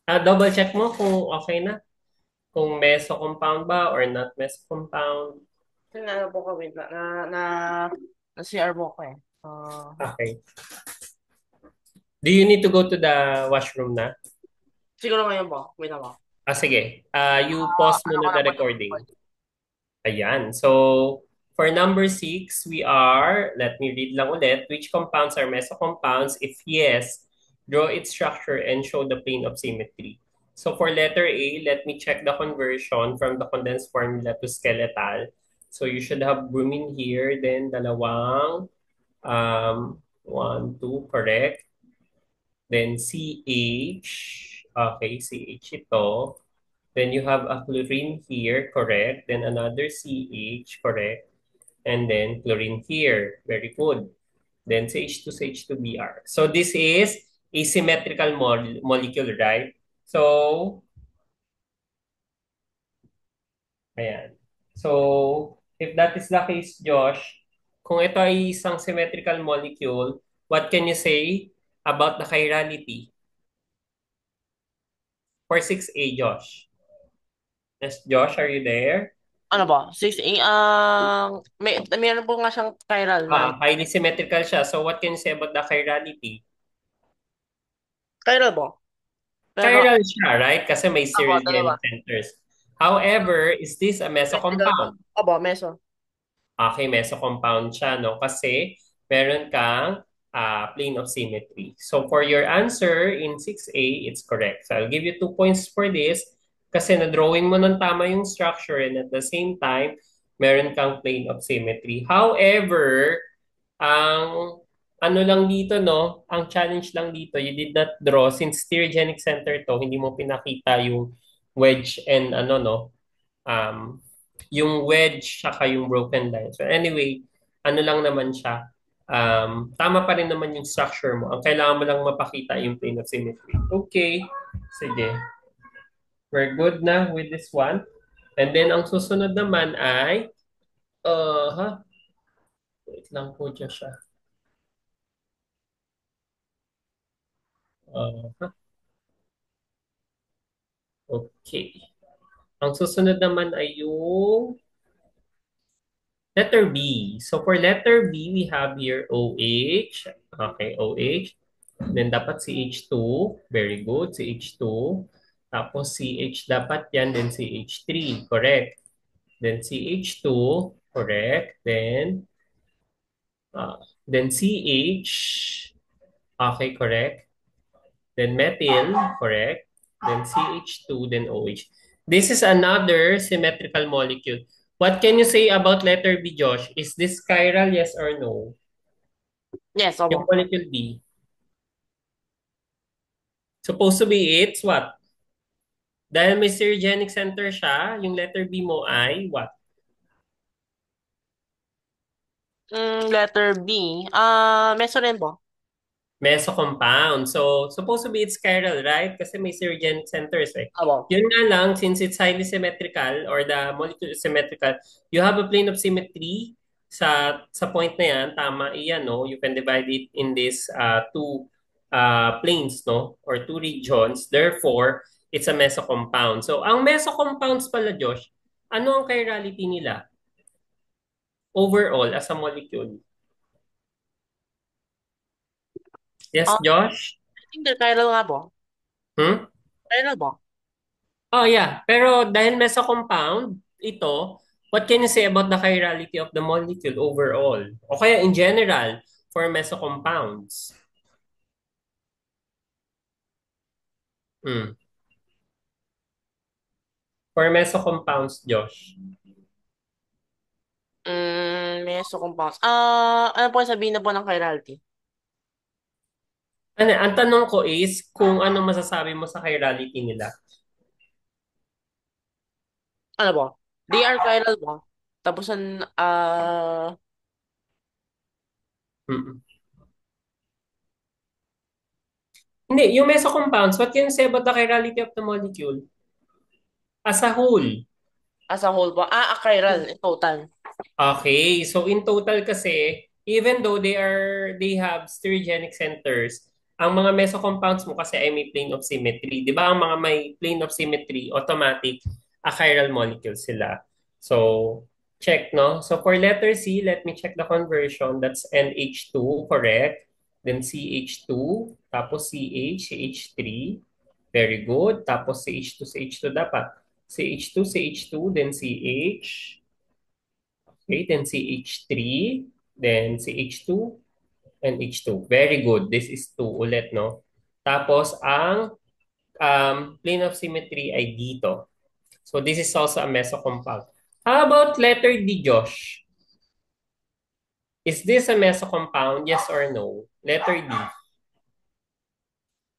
Double check mo kung okay na. Kung meso compound ba or not meso compound. Ano po ko, wait, na CR mo ko eh. Okay. Do you need to go to the washroom na? Siguro ngayon po. Wait ako. Sige. You pause Ano ko muna na the po yung recording. Ayan. So, for number 6, we are, let me read lang ulit, which compounds are mesocompounds? If yes, draw its structure and show the plane of symmetry. So for letter A, let me check the conversion from the condensed formula to skeletal. So you should have bromine here, then dalawang, 1, 2, correct. Then CH, okay, CH ito. Then you have a chlorine here, correct. Then another CH, correct. And then chlorine here. Very good. Then CH2, CH2Br. So this is asymmetrical molecule, right? So, ayan. So, if that is the case, Josh, kung ito ay isang symmetrical molecule, what can you say about the chirality for 6A, Josh? Yes, Josh, are you there? Ano ba? 6A, meron po nga siyang chiral na. Highly symmetrical siya. So what can you say about the chirality? Chiral po. Pero, Chiral siya, right? Kasi may abo, dalawa. serogenic centers. However, is this a Symmetrical po. mesocompound? Abo, meso. Okay, mesocompound siya, no? Kasi meron kang plane of symmetry. So for your answer in 6A, it's correct. So I'll give you 2 points for this kasi na-drawing mo ng tama yung structure and at the same time, meron kang plane of symmetry. However, ang ano lang dito, no? Ang challenge lang dito, you did not draw since stereogenic center to, hindi mo pinakita yung wedge and ano, no? Yung wedge saka yung broken line. So anyway, ano lang naman siya. tama pa rin naman yung structure mo. Ang kailangan mo lang mapakita yung plane of symmetry. Okay. Sige. We're good na with this one. And then, ang susunod naman ay, ha? Wait lang po dyan siya. Ha? Okay. Ang susunod naman ay yung letter B. So, for letter B, we have here OH. Okay, OH. Then, dapat CH2. Very good, CH2. Tapos, CH dapat yan. Then, CH3. Correct. Then, CH2. Correct. Uh, then CH. Okay, correct. Then methyl, correct. Then CH2, then OH. This is another symmetrical molecule. What can you say about letter B, Josh? Is this chiral, yes or no? Yes, Yung opo. molecule B. Supposed to be it's what? Dahil may stereogenic center siya, yung letter B mo ay what? Letter B. Meso rin po. Meso compound. So, supposed to be it's chiral, right? Kasi may serogenic centers eh. Opo. Yun nga lang, since it's highly symmetrical or the molecule is symmetrical, you have a plane of symmetry sa point na yan, tama iyan, no? You can divide it in these two planes, no? Or two regions. Therefore, it's a mesocompound. So, ang mesocompounds pala, Josh, ano ang chirality nila overall as a molecule? Yes, Ah, Josh? I think chiral nga po. Hmm? Chiral po. Oh yeah, pero dahil meso compound, ito, what can you say about the chirality of the molecule overall? O kaya in general, for meso compounds? Hmm. For meso compounds, Josh. Meso compounds. Ano po yung sabihin na po ng chirality? Ano, ang tanong ko is kung ano masasabi mo sa chirality nila. Ano po? They are chiral po. Tapos, Mm. Hindi, yung meso compounds, what can you say about the chirality of the molecule? As a whole. as a whole po. Chiral in total. Okay, so in total kasi, even though they have stereogenic centers, ang mga mesocompounds mo kasi ay may plane of symmetry. 'Di ba? Ang mga may plane of symmetry, automatic achiral molecules sila. So, check, no? So for letter C, let me check the conversion. That's NH2, correct? Then CH2, tapos CH, CH3. Very good. Tapos CH2, CH2 dapat. CH2, CH2, then CH. Okay, then CH3, then CH2, and H2. Very good. This is 2 ulit, no? Tapos, ang plane of symmetry ay dito. So, this is also a mesocompound. How about letter D, Josh? Is this a mesocompound? Yes or no? Letter D.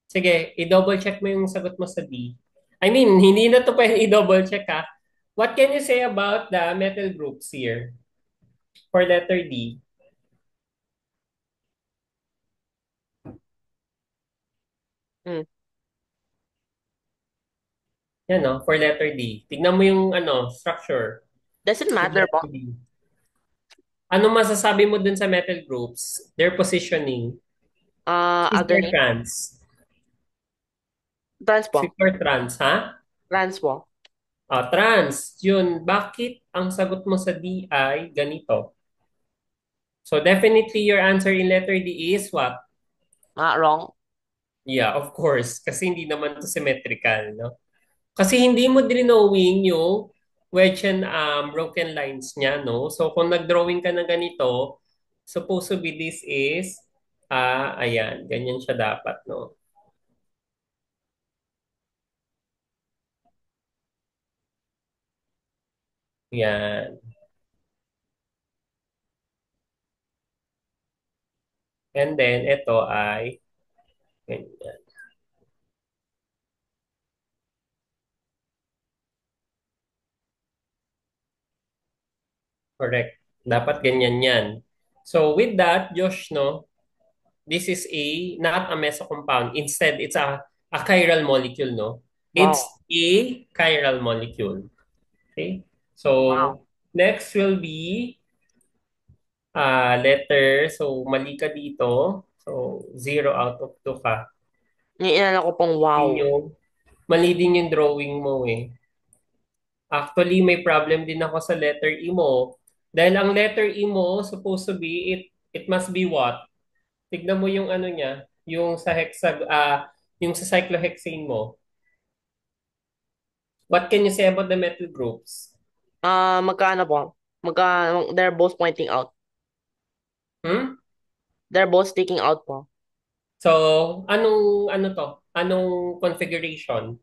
Sige, i-double check mo yung sagot mo sa D. I mean, hindi na to pwede i-double check ha. What can you say about the metal groups here for letter D? Hmm. Yan, no? For letter D. Tignan mo yung structure. Does it Yung matter letter po? D. Ano masasabi mo dun sa metal groups? Their positioning. Cis or Alternate. trans? Trans Cis po. or trans, ha? Trans po. Trans. Yun. Bakit ang sagot mo sa D ay ganito? So definitely your answer in letter D is what? Wrong. Yeah, of course. Kasi hindi naman to symmetrical, no? Kasi hindi mo drawing yung wedge and broken lines niya, no? So kung nag-drawing ka na ganito, supposed to be this is, ayan, ganyan siya dapat, no? Yan. And then, ito ay, ganyan. Correct. Dapat ganyan yan. So with that, Josh, no, this is a not a meso compound. Instead, it's a chiral molecule, no? Wow. It's a chiral molecule. Okay? Wow. So next will be letter. So mali ka dito. So 0 out of 2 ka. Yung inano ko pong wow. Din yung, mali din yung drawing mo eh. Actually, may problem din ako sa letter E mo. Dahil ang letter E mo, supposed to be, it must be what? Tignan mo yung ano niya, yung sa cyclohexane mo. What can you say about the methyl groups? Magkano po? They're both pointing out. Hmm? They're both sticking out po. So, ano to? Anong configuration?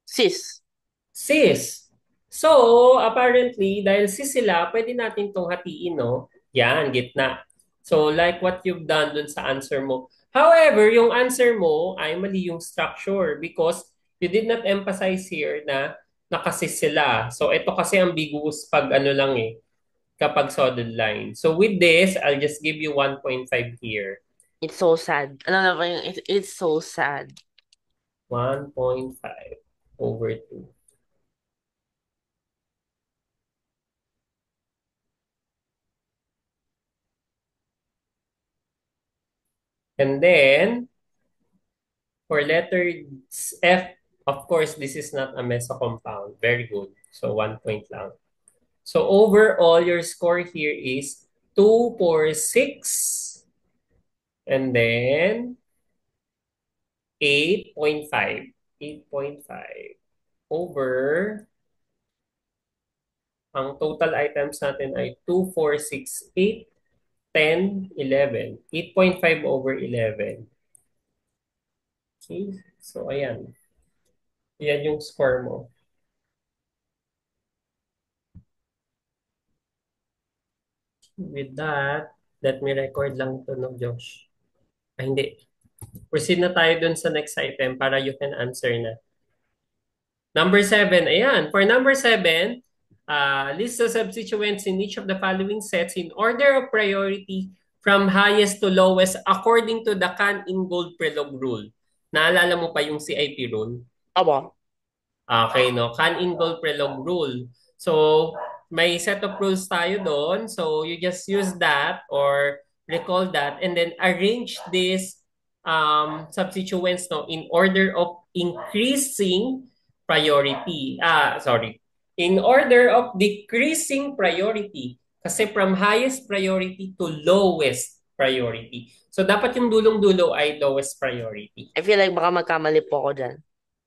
Sis. Cis. So, apparently, dahil cis sila, pwede natin tong hatiin, no? Yan, gitna. So, like what you've done dun sa answer mo. However, yung answer mo ay mali yung structure because you did not emphasize here na nakasis sila. So, ito kasi ambiguous pag ano lang eh, kapag solid line. So, with this, I'll just give you 1.5 here. It's so sad. Ano na ba yung it's so sad. 1.5/2. And then, for letter F, of course, this is not a meso compound. Very good. So 1 point lang. So overall, your score here is 2, 4, 6, and then 8.5. 8.5 over, ang total items natin ay 2, 4, 6, 8, 10, 11. 8.5 over 11. Okay? So ayan. Yan yung score mo. With that, let me record lang to no, Josh. Ay, hindi. Proceed na tayo dun sa next item para you can answer na. Number 7, ayan. For number 7, list the substituents in each of the following sets in order of priority from highest to lowest according to the Can-Ingold-Prelog rule. Naalala mo pa yung CIP rule? Aba. Okay, no? Can-Ingold-Prelog rule. So, may set of rules tayo doon. So, you just use that or recall that and then arrange these substituents no, in order of increasing priority. Sorry. In order of decreasing priority. Kasi from highest priority to lowest priority. So, dapat yung dulong-dulo ay lowest priority. I feel like baka magkamali po ako dyan.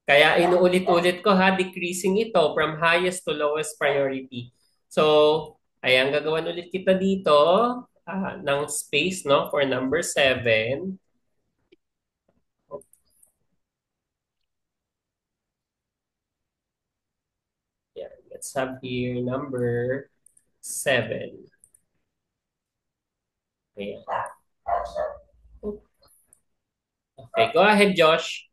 Kaya inuulit-ulit ko ha, decreasing ito from highest to lowest priority. So, ayan, gagawan ulit kita dito ng space no, for number 7. Yeah, let's have here number 7. Ayan. Okay, go ahead, Josh.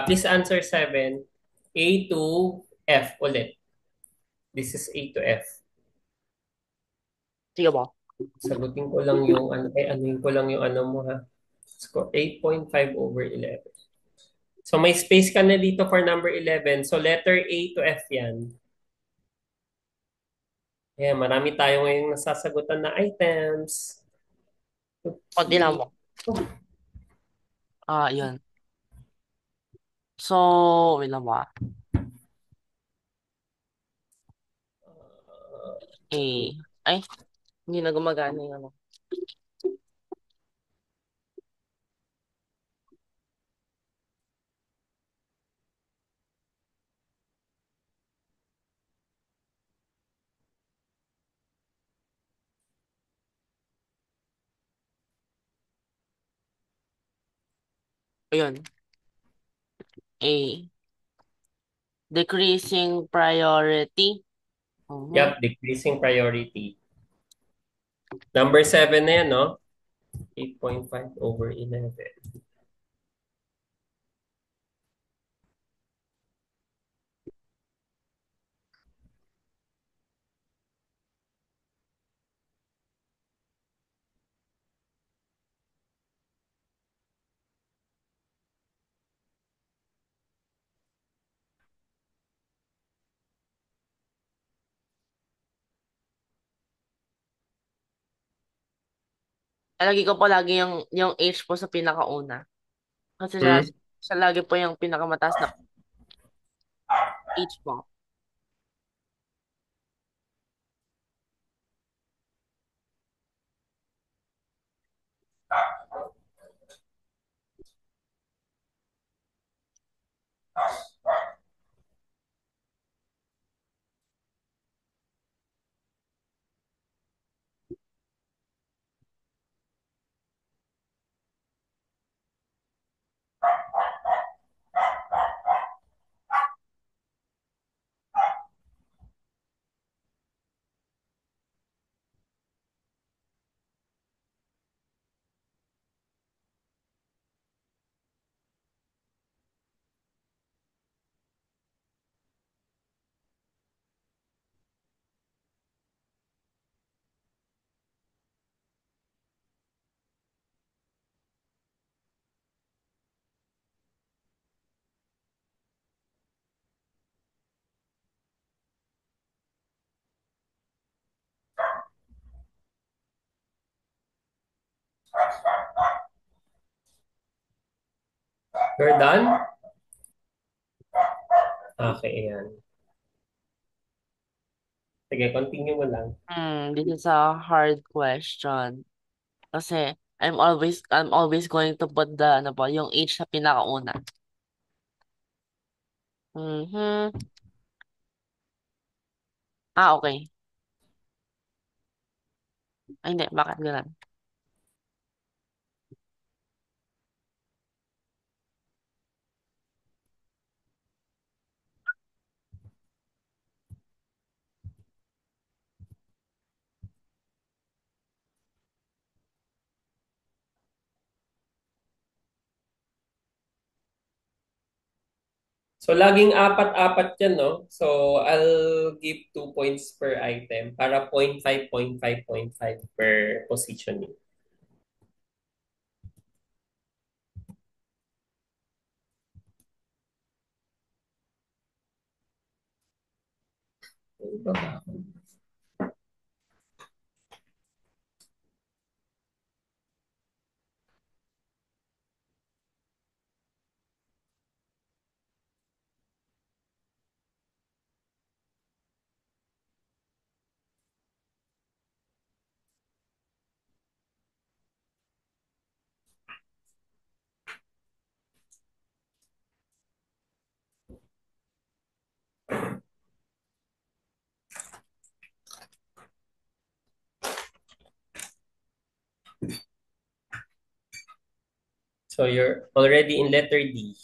Please answer 7. A to F ulit. This is A to F. Sige po. Sagutin ko lang yung ano, anuin ko lang yung ano mo ha. Score 8.5 over 11. So may space ka na dito for number 11. So letter A to F yan. Ayan, marami tayo ngayong nasasagutan na items. Konti lang Okay. po. Yun. So, wait lang po. Eh, ay, hindi na gumagana yung ano. Ayun. A. Decreasing priority. Mhm. Yup, decreasing priority. Number 7 na yan, no? 8.5 over 11. lagi ko po lagi yung H po sa pinakauna. Kasi Hmm? siya lagi po yung pinakamataas na H po. You're done? Okay, ayan. Sige, continue mo lang. This is a hard question. Kasi I'm always going to put the ano po, yung H sa pinakauna. Mhm. Okay. Ay, hindi. Bakit ganun? So, laging apat-apat yan, no? So, I'll give 2 points per item para point five point five per positioning. So, you're already in letter D.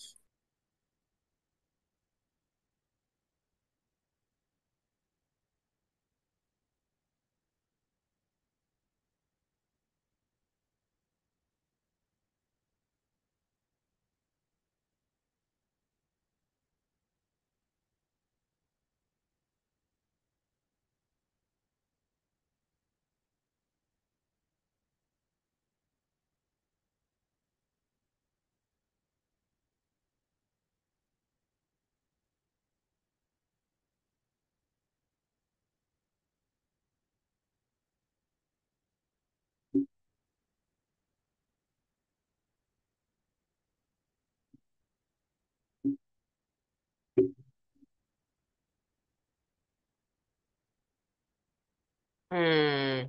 Hmm.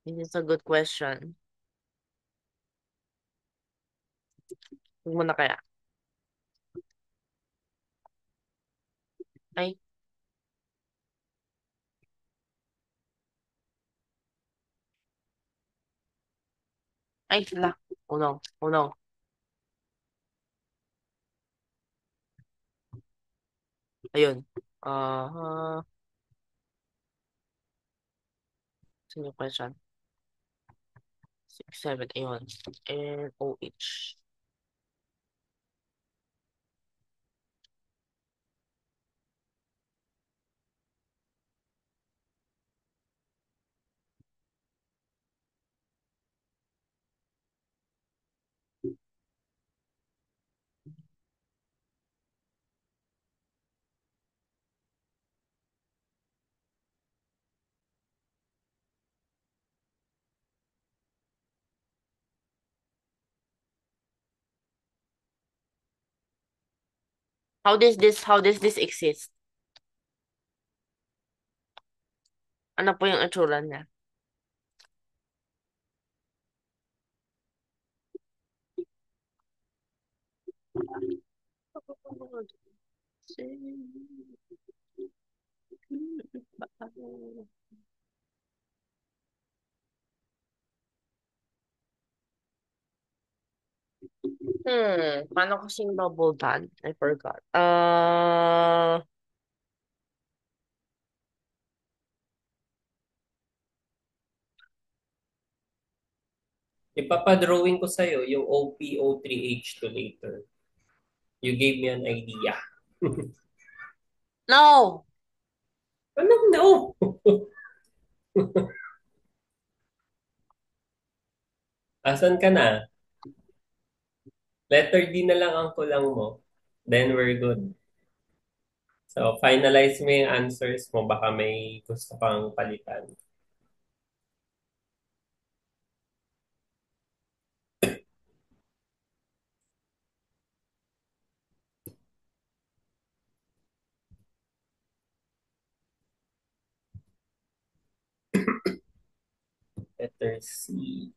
This is a good question. Huwag mo na kaya. Ay, la. Oh no. Oh no. Ayun. Ah, sino yung question? 6, 7, ayun. And OH. How does this exist? Ano po yung itsura niya? Paano kasing bubble band? I forgot. Ipapadrawing ko sa'yo yung OPO3H2 later. You gave me an idea. No! Anong no? Asan ka na? Letter D na lang ang kulang mo. Then we're good. So, finalize mo yung answers mo. Baka may gusto kang palitan. Letter C.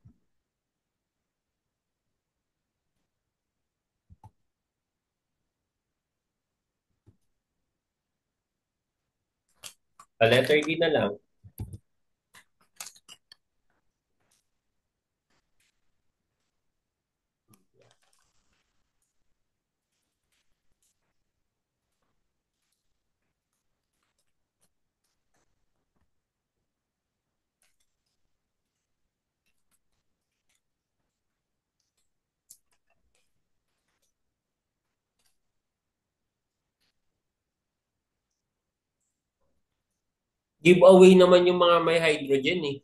Letter D na lang. Giveaway naman yung mga may hydrogen eh.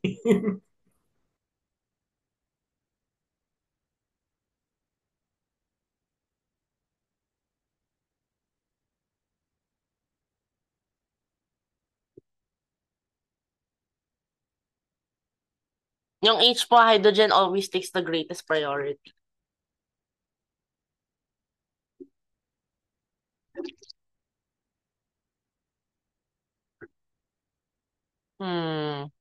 Yung H po, hydrogen always takes the greatest priority. Hmm.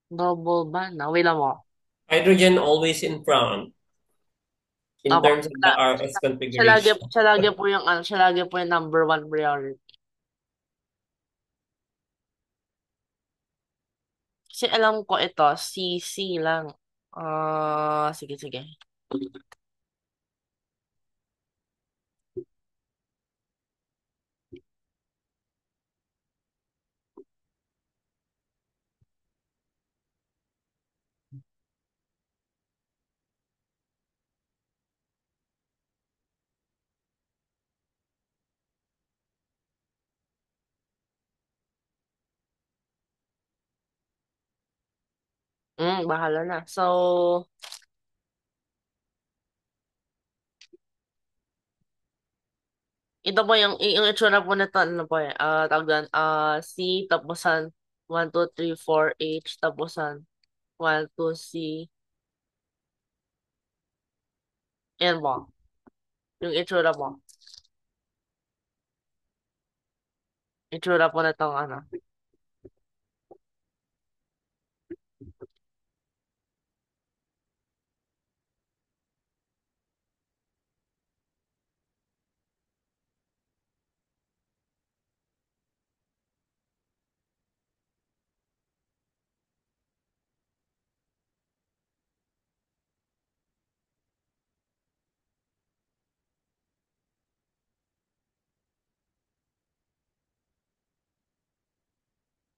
Double band na. Wait lang mo. Hydrogen always in front in Opo. terms of the RS Siya lagi, configuration. siya lagi po yung, siya lagi po yung number one priority. Kasi alam ko ito, CC lang. Sige, sige. Bahala na. So, ito po yung itsura po nito, ano po eh, tawag doon, C, tapusan, 1, 2, 3, 4, H, tapusan, 1, 2, C, yan po, yung itsura po nitong ano.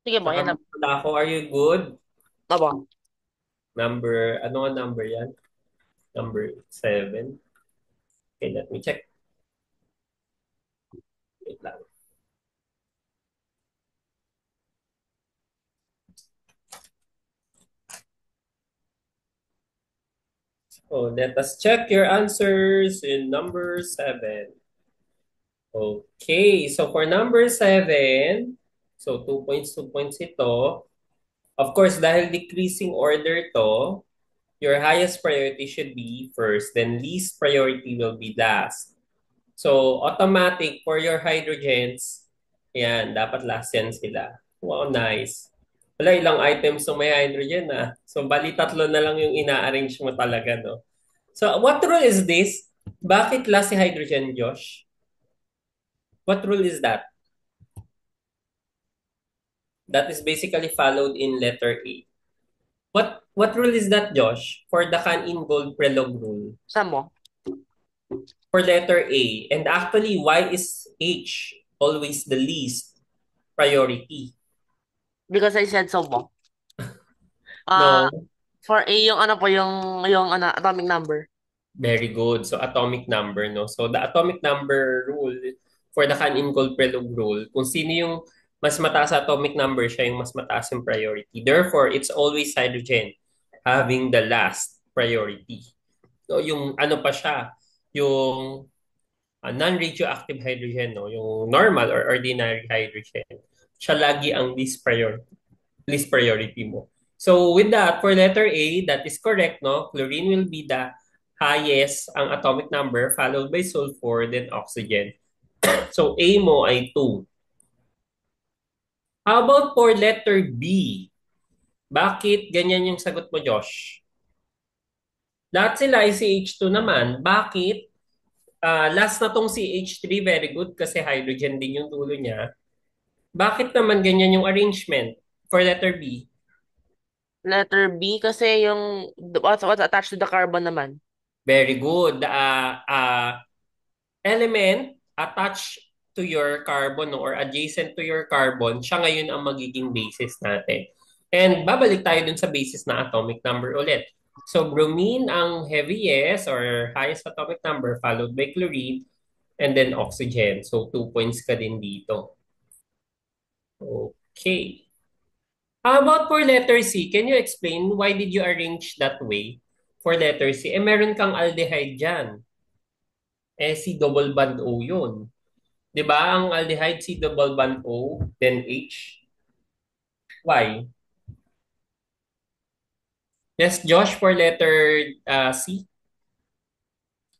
Sige po, yan na. Nakabukod ako. Are you good? Ito po. Ano nga number yan? Number 7. Okay, let me check. Wait lang. So let us check your answers in number 7. Okay, so for number 7, so 2 points, 2 points ito. Of course, dahil decreasing order to, your highest priority should be first, then least priority will be last. So, automatic for your hydrogens, yan, dapat last yan sila. Wow, nice. Wala, ilang items na may hydrogen ah. So, bali tatlo na lang yung ina-arrange mo talaga, no? So, what rule is this? Bakit last si hydrogen, Josh? What rule is that? That is basically followed in letter A. What rule is that, Josh? For the can-in gold prelog rule. Saan mo? For letter A. And actually, why is H always the least priority? Because I said so mo. Ah, No? for A, yung ano po, yung ano, atomic number. Very good. So, atomic number, no? So, the atomic number rule for the can-in gold prelog rule, kung sino yung mas mataas sa atomic number, siya yung mas mataas yung priority. Therefore, it's always hydrogen having the last priority. So, yung ano pa siya, yung non-radioactive hydrogen, no? Yung normal or ordinary hydrogen, siya lagi ang least priority mo. So with that, for letter A, that is correct, no? Chlorine will be the highest ang atomic number, followed by sulfur, then oxygen. So A mo ay 2. How about for letter B? Bakit ganyan yung sagot mo, Josh? Lahat sila ay CH2 naman. Bakit? Last na tong CH3, very good kasi hydrogen din yung dulo niya. Bakit naman ganyan yung arrangement for letter B? Letter B, kasi yung, what's attached to the carbon naman. Very good. Element attached to your carbon, no, or adjacent to your carbon, siya ngayon ang magiging basis natin. And babalik tayo dun sa basis na atomic number ulit. So bromine ang heaviest or highest atomic number followed by chlorine and then oxygen. So 2 points ka din dito. Okay. How about for letter C? Can you explain why did you arrange that way for letter C? Meron kang aldehyde dyan. Si double bond O yun. 'Di ba? Ang aldehyde si double bond O, then H. Why? Yes, Josh, for letter C.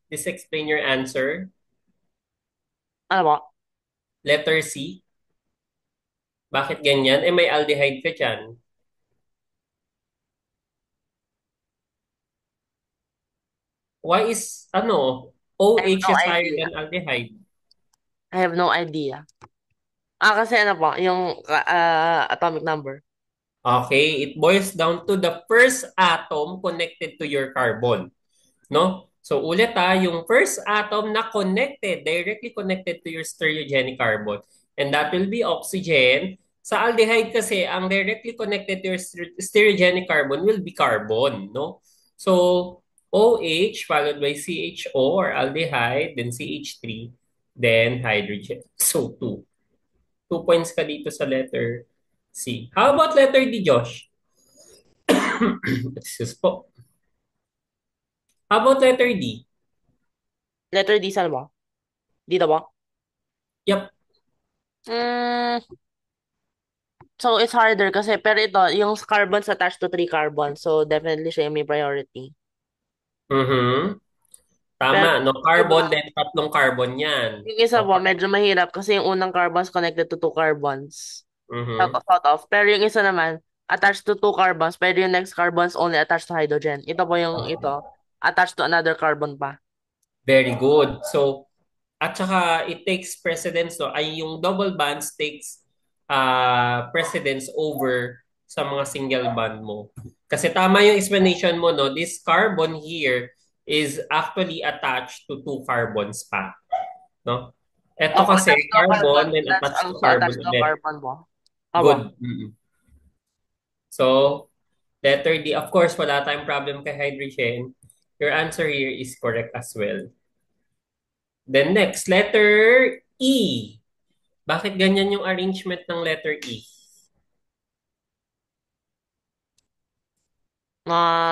Please explain your answer. Ano ba? Letter C. Bakit ganyan? May aldehyde ka dyan. Why is, I have OH no is higher idea. than aldehyde? I have no idea. Kasi ano po, yung atomic number. Okay, it boils down to the first atom connected to your carbon. No? So ulit yung first atom na connected, directly connected to your stereogenic carbon. And that will be oxygen. Sa aldehyde kasi, ang directly connected to your stereogenic carbon will be carbon, no? So OH followed by CHO or aldehyde, then CH3, then hydrogen. So 2. 2 points ka dito sa letter C. How about letter D, Josh? Excuse po. How about letter D? Letter D, saan ba? Dito ba? Yep. Mm, so, it's harder kasi, pero ito, yung carbons attached to three carbons. So, definitely siya yung may priority. Mhm. Pero, Tama, no? yung iba, Carbon, then tatlong carbon yan. yung isa po, Okay. medyo mahirap kasi yung unang carbons connected to two carbons. Mhm. Sort of. Pero yung isa naman, attached to two carbons, pero yung next carbons only attached to hydrogen. Ito po yung Okay. ito, attached to another carbon pa. Very good. So, at saka it takes precedence, no? Ay, yung double bonds takes precedence over sa mga single bond mo. Kasi tama yung explanation mo, no? This carbon here is actually attached to two carbons pa, no? Ito Opo, kasi attached to a carbon. carbon, then That's attached to also carbon attached to a ulit. carbon po. Opo. Good. Mm-mm. So, letter D, of course, wala tayong problem kay hydrogen. Your answer here is correct as well. Then next, letter E. Bakit ganyan yung arrangement ng letter E?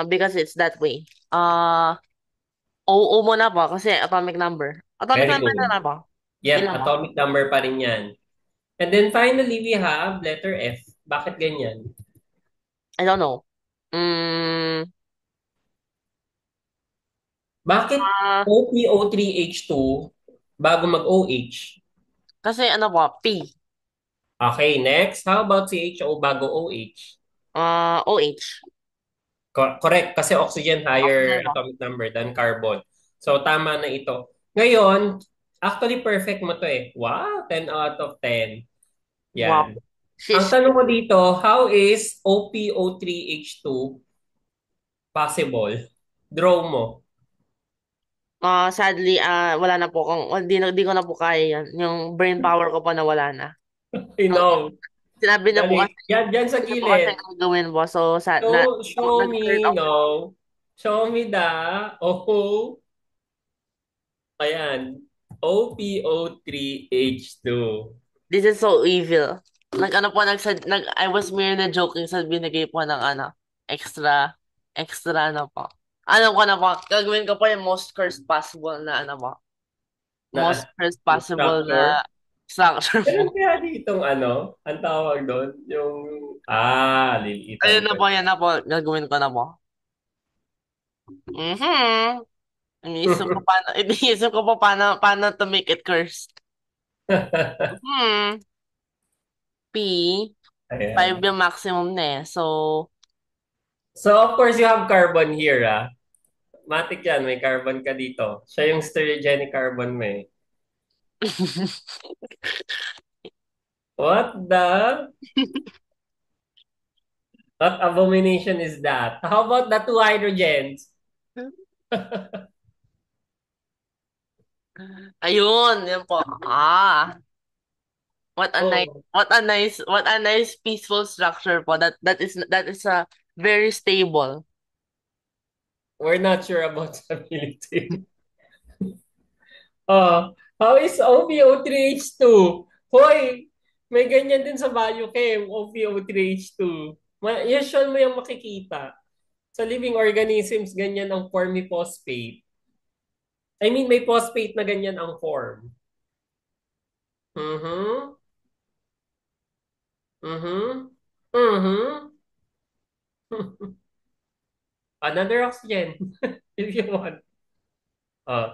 Because it's that way. Oo muna po kasi atomic number. Atomic Very number good. na po. Yep, Ilan po? atomic number pa rin yan. And then finally, we have letter F. Bakit ganyan? I don't know. Mm, Bakit ah, OPO3H2 bago mag-OH. Kasi ano po, P. Okay, next. How about CHO bago OH? OH. Correct, kasi oxygen higher Oxygen po. atomic number than carbon. So, tama na ito. Ngayon, actually perfect mo to eh. Wow, 10 out of 10. Wow. Yan. Ang Sheesh. tanong ko dito, how is OPO3H2 possible? Draw mo. Sadly, wala na po kung, di ko na po kaya yan. Yung brain power ko po nawala na. You Nung know, sinabi niya po dali. kasi, Yan sa hindi po kasi gilid. gagawin po. So, Show nag-turn me, off po. no. Show me the, oh, ayan. OPO3H2. This is so evil. Nag-ano po, I was merely joking sa binigay po ng extra ano po. Ano ko na po, gagawin ko po yung most cursed possible na ano po. Most Na cursed possible structure. na structure Meron po. kaya ditong ano, ang tawag doon, yung, liliitan Ayun na ko. po, yan na po, gagawin ko na po. Mhm. Iniisip ko pa paano to make it cursed. Hmm. P, 5 Ayan. yung maximum na eh. So, So, of course, you have carbon here, ah. Matik yan, may carbon ka dito. Siya yung stereogenic carbon mo eh. What the? What abomination is that? How about the two hydrogens? ayun, yun po. Oh, What a nice peaceful structure po. That is a very stable. we're not sure about stability. Oh, how is OPO3H2? Hoy, may ganyan din sa biochem, OPO3H2. Usual mo yung makikita. Sa living organisms, ganyan ang formiphosphate. I mean, may phosphate na ganyan ang form. Mm-hmm. Mm-hmm. Mm-hmm. Another oxygen, if you want. Uh,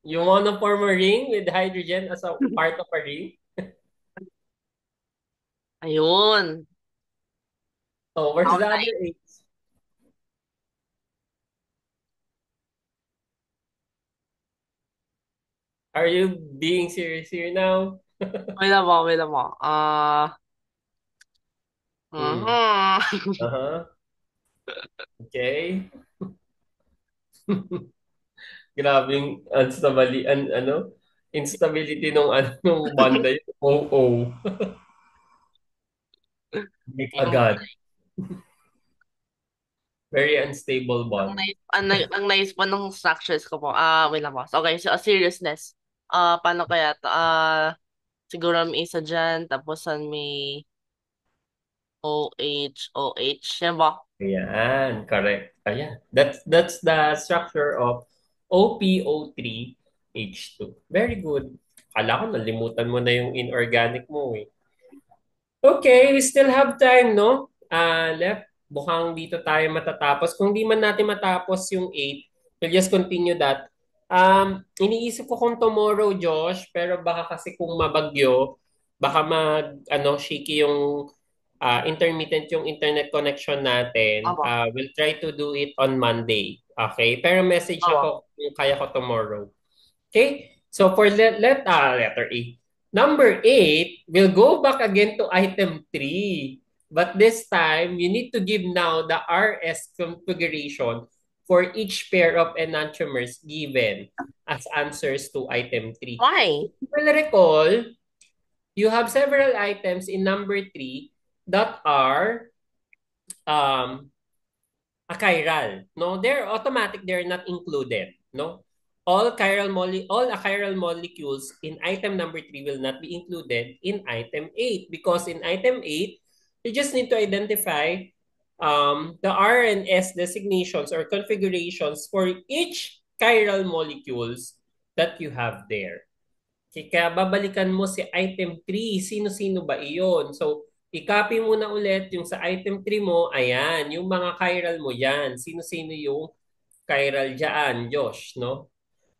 you want to form a ring with hydrogen as a part of a ring? Ayun. Oh, where's How the other nice. eight? Are you being serious here now? Wait lang po. Hmm. Mhm. Uh-huh. Okay. Grabing instability nung nung banda yun. Oh, oh. Big Yung, agad. Very unstable bond. ang nice po ng structures ko po. Wait lang po. Okay, so seriousness. Paano kaya to? Siguro may isa dyan, tapos may OH. Yan ba? Ayan, correct. Ayan. That's the structure of OPO3H2. Very good. Kala ko nalimutan mo na yung inorganic mo eh. Okay, we still have time, no? Left. Mukhang dito tayo matatapos. Kung di man natin matapos yung 8, we'll just continue that. Iniisip ko kung tomorrow, Josh, pero baka kasi kung mabagyo, baka shaky yung intermittent yung internet connection natin. Opo. We'll try to do it on Monday. Okay? Pero message Opo. ako kung kaya ko tomorrow. Okay? So for letter A. Number 8, we'll go back again to item 3. But this time, you need to give now the RS configuration for each pair of enantiomers given as answers to item 3. Why? If you will recall, you have several items in number 3 that are um, a chiral. No, they're automatic. They're not included. No, all achiral molecules in item number 3 will not be included in item 8 because in item 8 you just need to identify the R and S designations or configurations for each chiral molecules that you have there. Kaya babalikan mo si item 3. Sino-sino ba iyon? So, i-copy mo na ulit yung sa item 3 mo. Ayan, yung mga chiral mo yan. Sino-sino yung chiral dyan, Josh, no?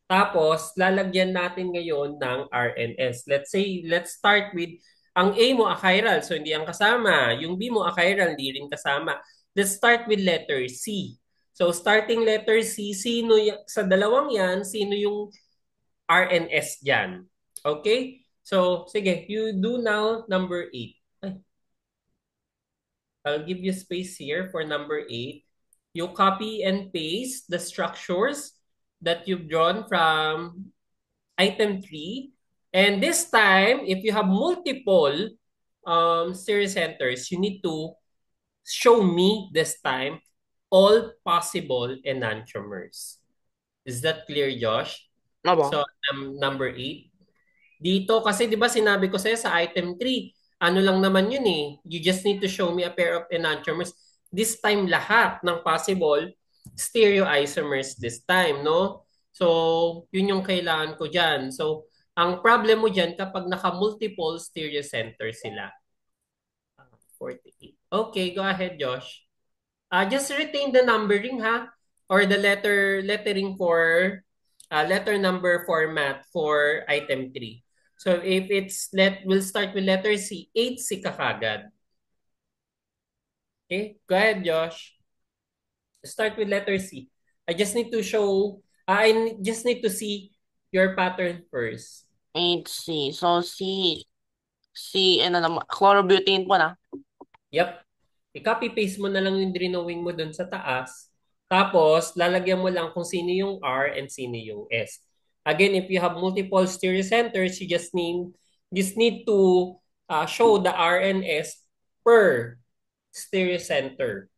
Tapos, lalagyan natin ngayon ng RNS. Let's say, let's start with, ang A mo achiral, so hindi ang kasama. Yung B mo achiral, hindi rin kasama. Let's start with letter C. So, starting letter C, sa dalawang yan, sino yung RNS dyan? Okay? So, sige, you do now number 8. I'll give you space here for number 8. You copy and paste the structures that you've drawn from item 3. And this time, if you have multiple series centers, you need to show me this time all possible enantiomers. Is that clear, Josh? Aba? So, number 8. Dito kasi 'di ba sinabi ko sa'yo sa item 3, ano lang naman yun eh. You just need to show me a pair of enantiomers. This time lahat ng possible stereoisomers this time, no? So, yun yung kailangan ko diyan. So, ang problem mo diyan kapag naka-multiple stereocenter sila. 48. Okay, go ahead, Josh. Just retain the numbering ha or the lettering for letter number format for item 3. So if we'll start with letter C, 8 si kakagad. Okay? Go ahead, Josh. Start with letter C. I just need to show I just need to see your pattern first. 8C. So, ano naman, chlorobutane po na. Yep. I-copy-paste mo na lang yung drawing mo dun sa taas. Tapos, lalagyan mo lang kung sino yung R and sino yung S. Again, if you have multiple stereocenters, you just need to show the R and S per stereocenter.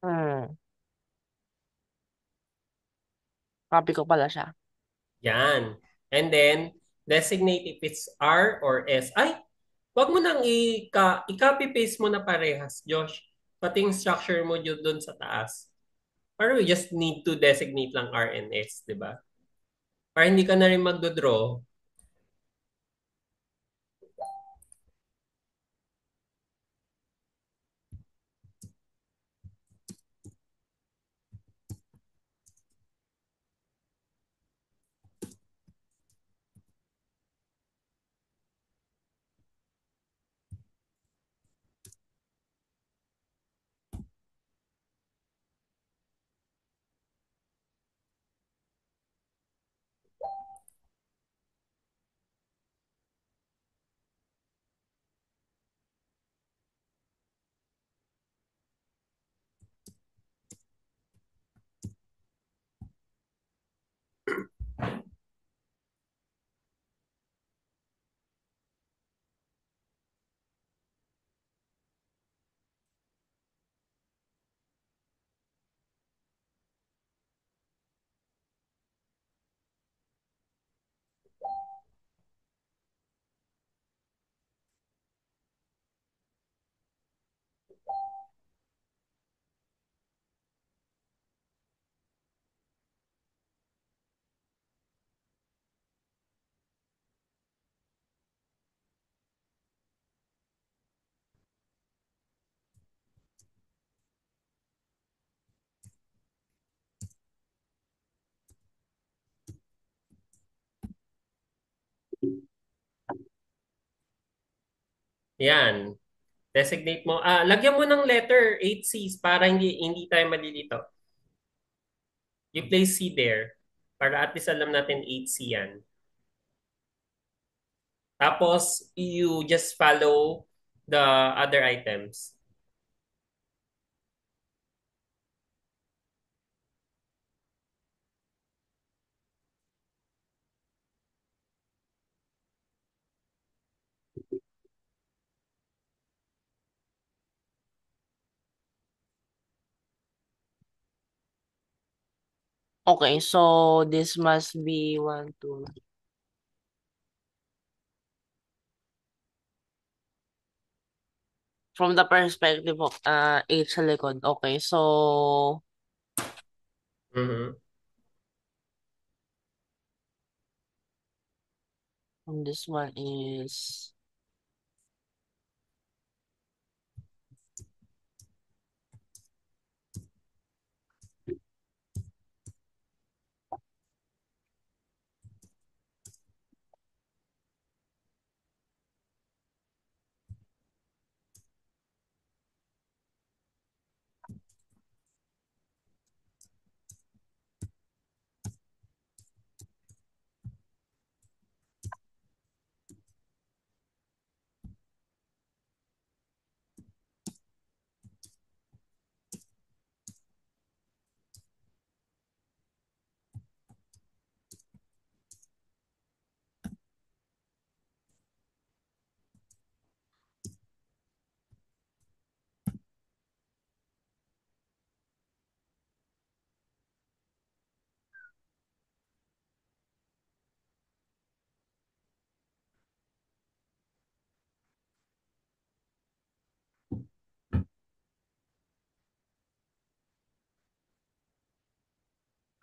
Hmm. Copy ko pala siya. Yan. And then, designate if it's R or S. Ay, wag mo nang i-copy-paste mo na parehas, Josh. Pati yung structure mo doon sa taas. Or we just need to designate lang R and S, di ba? Para hindi ka na rin magdodraw. Yan. Designate mo. Lagyan mo ng letter 8Cs para hindi tayo malilito. You place C there para at least alam natin 8C yan. Tapos, you just follow the other items. Okay, so this must be one, two. From the perspective of 8 sa likod. Okay, so Mhm. this one is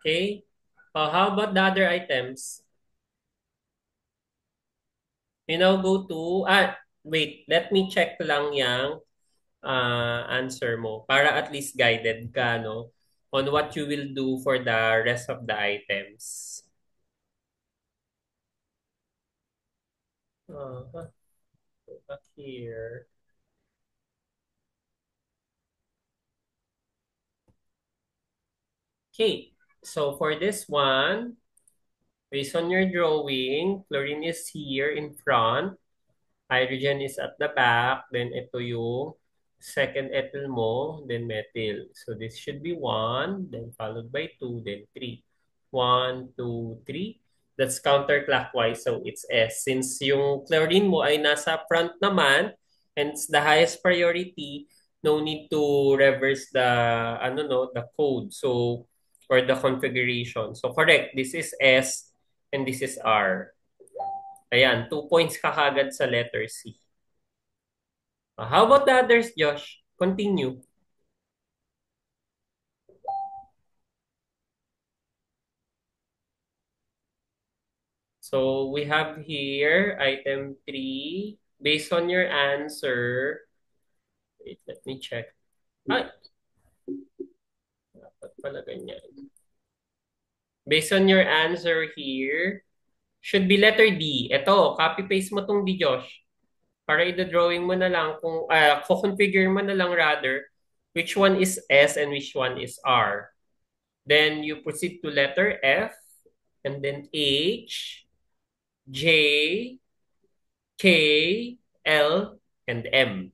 Okay. How about the other items? You now go to, wait, let me check lang yung answer mo para at least guided ka, no, on what you will do for the rest of the items. Go back here. Okay, so for this one, based on your drawing, chlorine is here in front. Hydrogen is at the back, then ito yung second ethyl mo, then methyl. So this should be 1, then followed by 2, then 3. 1, 2, 3. That's counterclockwise, so it's S. Since yung chlorine mo ay nasa front naman, and it's the highest priority, no need to reverse the, the code. So, or the configuration. So correct, this is S, and this is R. Ayan, 2 points ka kagad sa letter C. How about the others, Josh? Continue. So we have here item 3. Based on your answer, wait, let me check. Ay, dapat pala ganyan. Based on your answer here, should be letter D. Ito, copy-paste mo tong D, Josh. Para i-drawing mo na lang kung, configure mo na lang rather, which one is S and which one is R. Then you proceed to letter F, and then H, J, K, L, and M.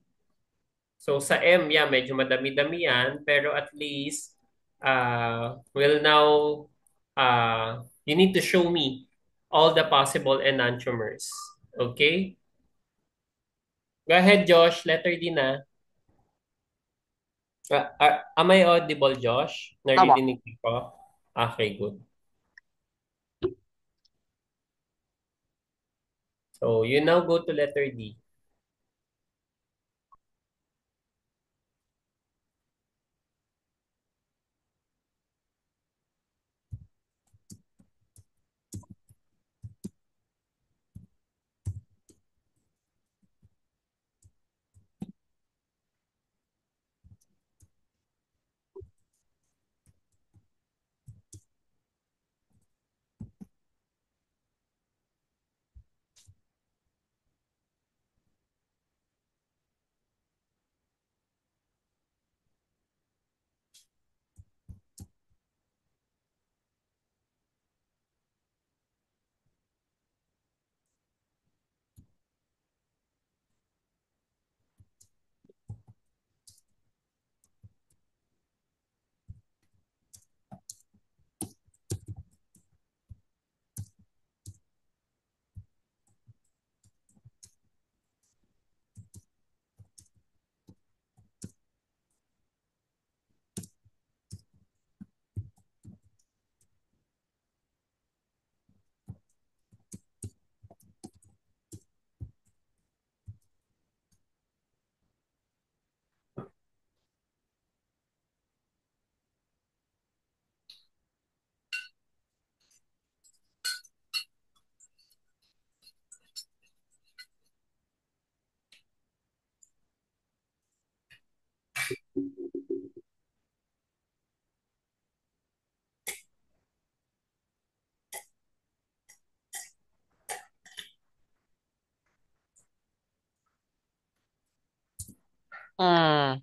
So sa M, yeah, medyo madami-dami yan, pero at least, will now, you need to show me all the possible enantiomers. Okay? Go ahead, Josh. Letter D na. Am I audible, Josh? tama. Naririnig ko? Okay, good. So you now go to letter D. Hmm.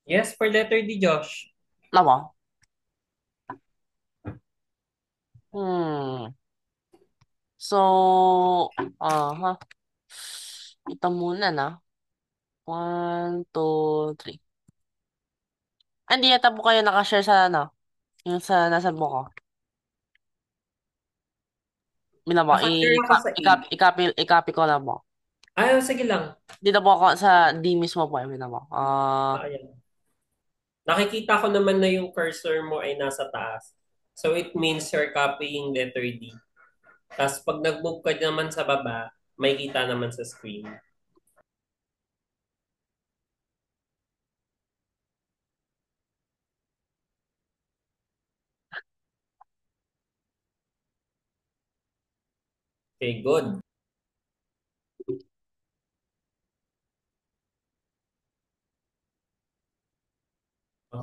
Yes, for letter D, Josh. Ano? Hmm. So, aha. Ito muna na. One, two, three. Hindi yata po kayo nakashare sa ano? Yung sa nasa buko. Binaba, Nakashare ako sa A. i-copy ko na po. Ay, oh, sige lang. Dito po ako sa D mismo po. Binaba. Ayan. Nakikita ko naman na yung cursor mo ay nasa taas. So it means you're copying letter D. Tapos pag nag-move ka naman sa baba, may kita naman sa screen. Okay, good.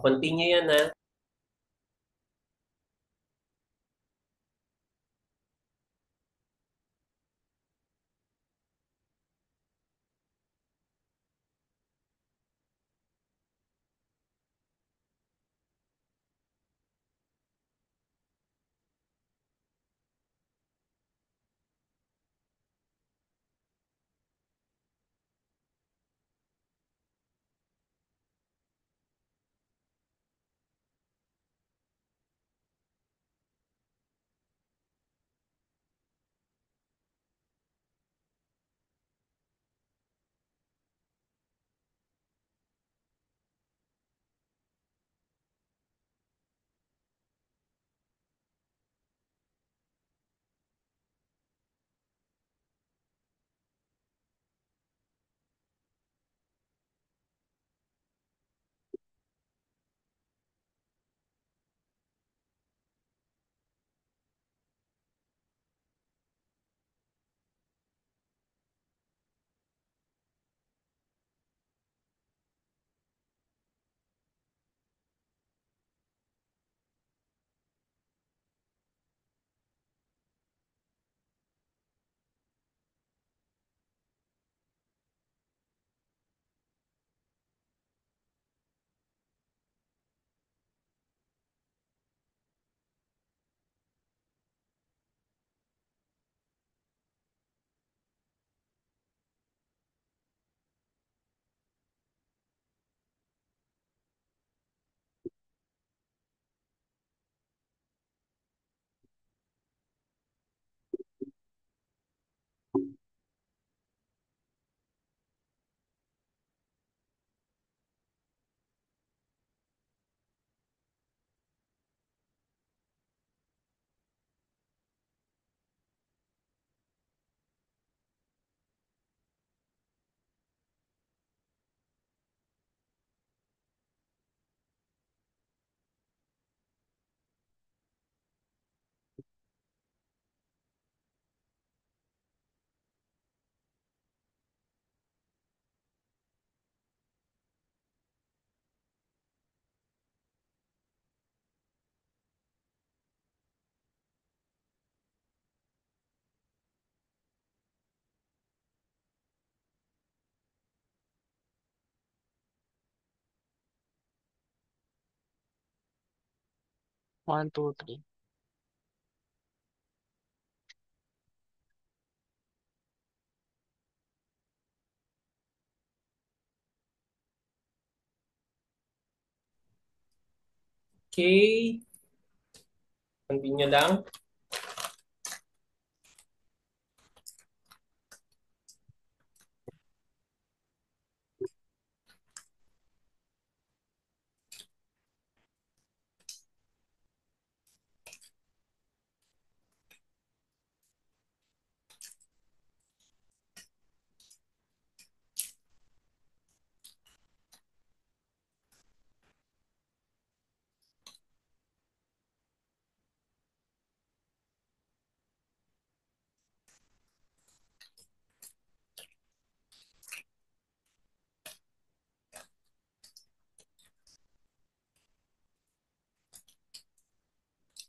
Continue yan ha. One, two, three. Okay, continue lang.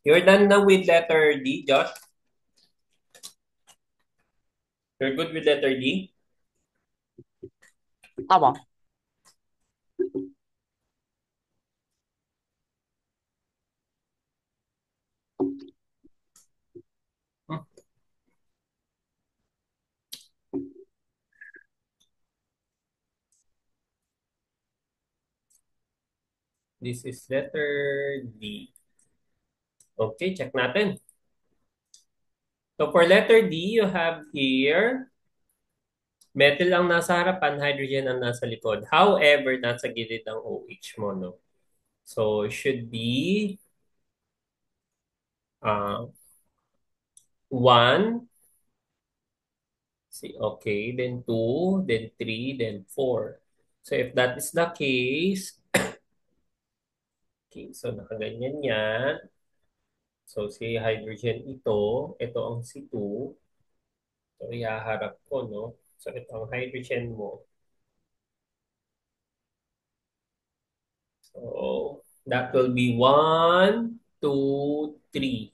You're done now with letter D, Josh? You're good with letter D? Apo. Hmm, This is letter D. Okay, check natin. So for letter D, you have here, metal ang nasa harapan, hydrogen ang nasa likod. However, nasa gilid ang OH mo, no? So, should be 1, see, okay, then 2, then 3, then 4. So, if that is the case, okay, so nakaganyan yan. So, si hydrogen ito ang C2. So, ihaharap ko, no? So, ito ang hydrogen mo. So, that will be 1, 2, 3.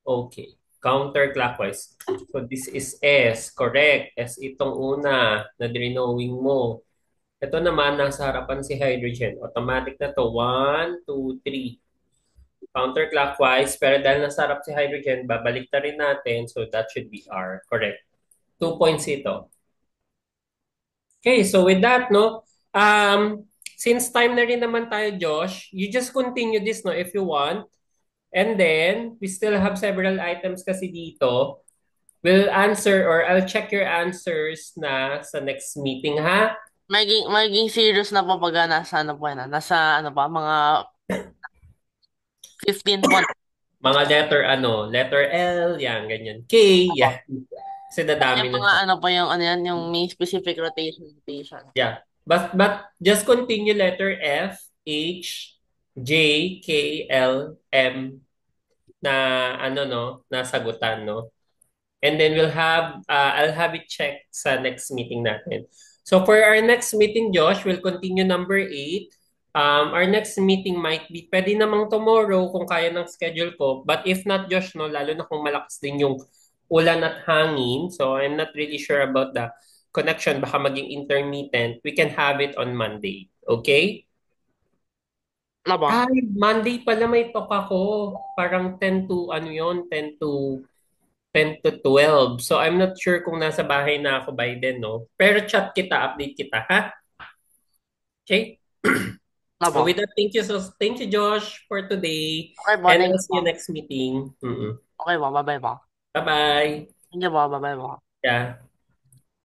Okay. Counterclockwise. So, this is S. Correct. S itong una na drinowing mo. Ito naman, nasa harapan si hydrogen. Automatic na to. 1, 2, 3. Counterclockwise. Pero dahil nasa harap si hydrogen, babalik na rin natin. So, that should be R. Correct. 2 points ito. Okay, so with that, no, since time na rin naman tayo, Josh, you just continue this, no, if you want. And then, we still have several items kasi dito. We'll answer or I'll check your answers na sa next meeting, ha? Magiging serious na po pag nasa ano po yan. Nasa ano pa, mga 15 po. Mga letter letter L, yan, ganyan. K, yan. Kasi Kasi dadami na mga siya. ano pa yung ano yan, yung may specific rotation. Yeah. But just continue letter F, H, J, K, L, M na na sagutan, no? And then I'll have it checked sa next meeting natin. So for our next meeting, Josh, we'll continue number 8. Our next meeting might be, pwede namang tomorrow kung kaya ng schedule ko. But if not, Josh, no, lalo na kung malakas din yung ulan at hangin. So I'm not really sure about the connection. Baka maging intermittent. We can have it on Monday. Okay? Ano po? Ay, Monday pala may talk ako. Parang 10 to, 10 to 12. So I'm not sure kung nasa bahay na ako by then, no? Pero chat kita, update kita, ha? Okay? Ano So po? with that, thank you, Josh, for today. Okay po, And thank I'll you see po. you next meeting. Mm-mm. Okay po, bye-bye po. Bye-bye. Thank you po, bye-bye po. Yeah.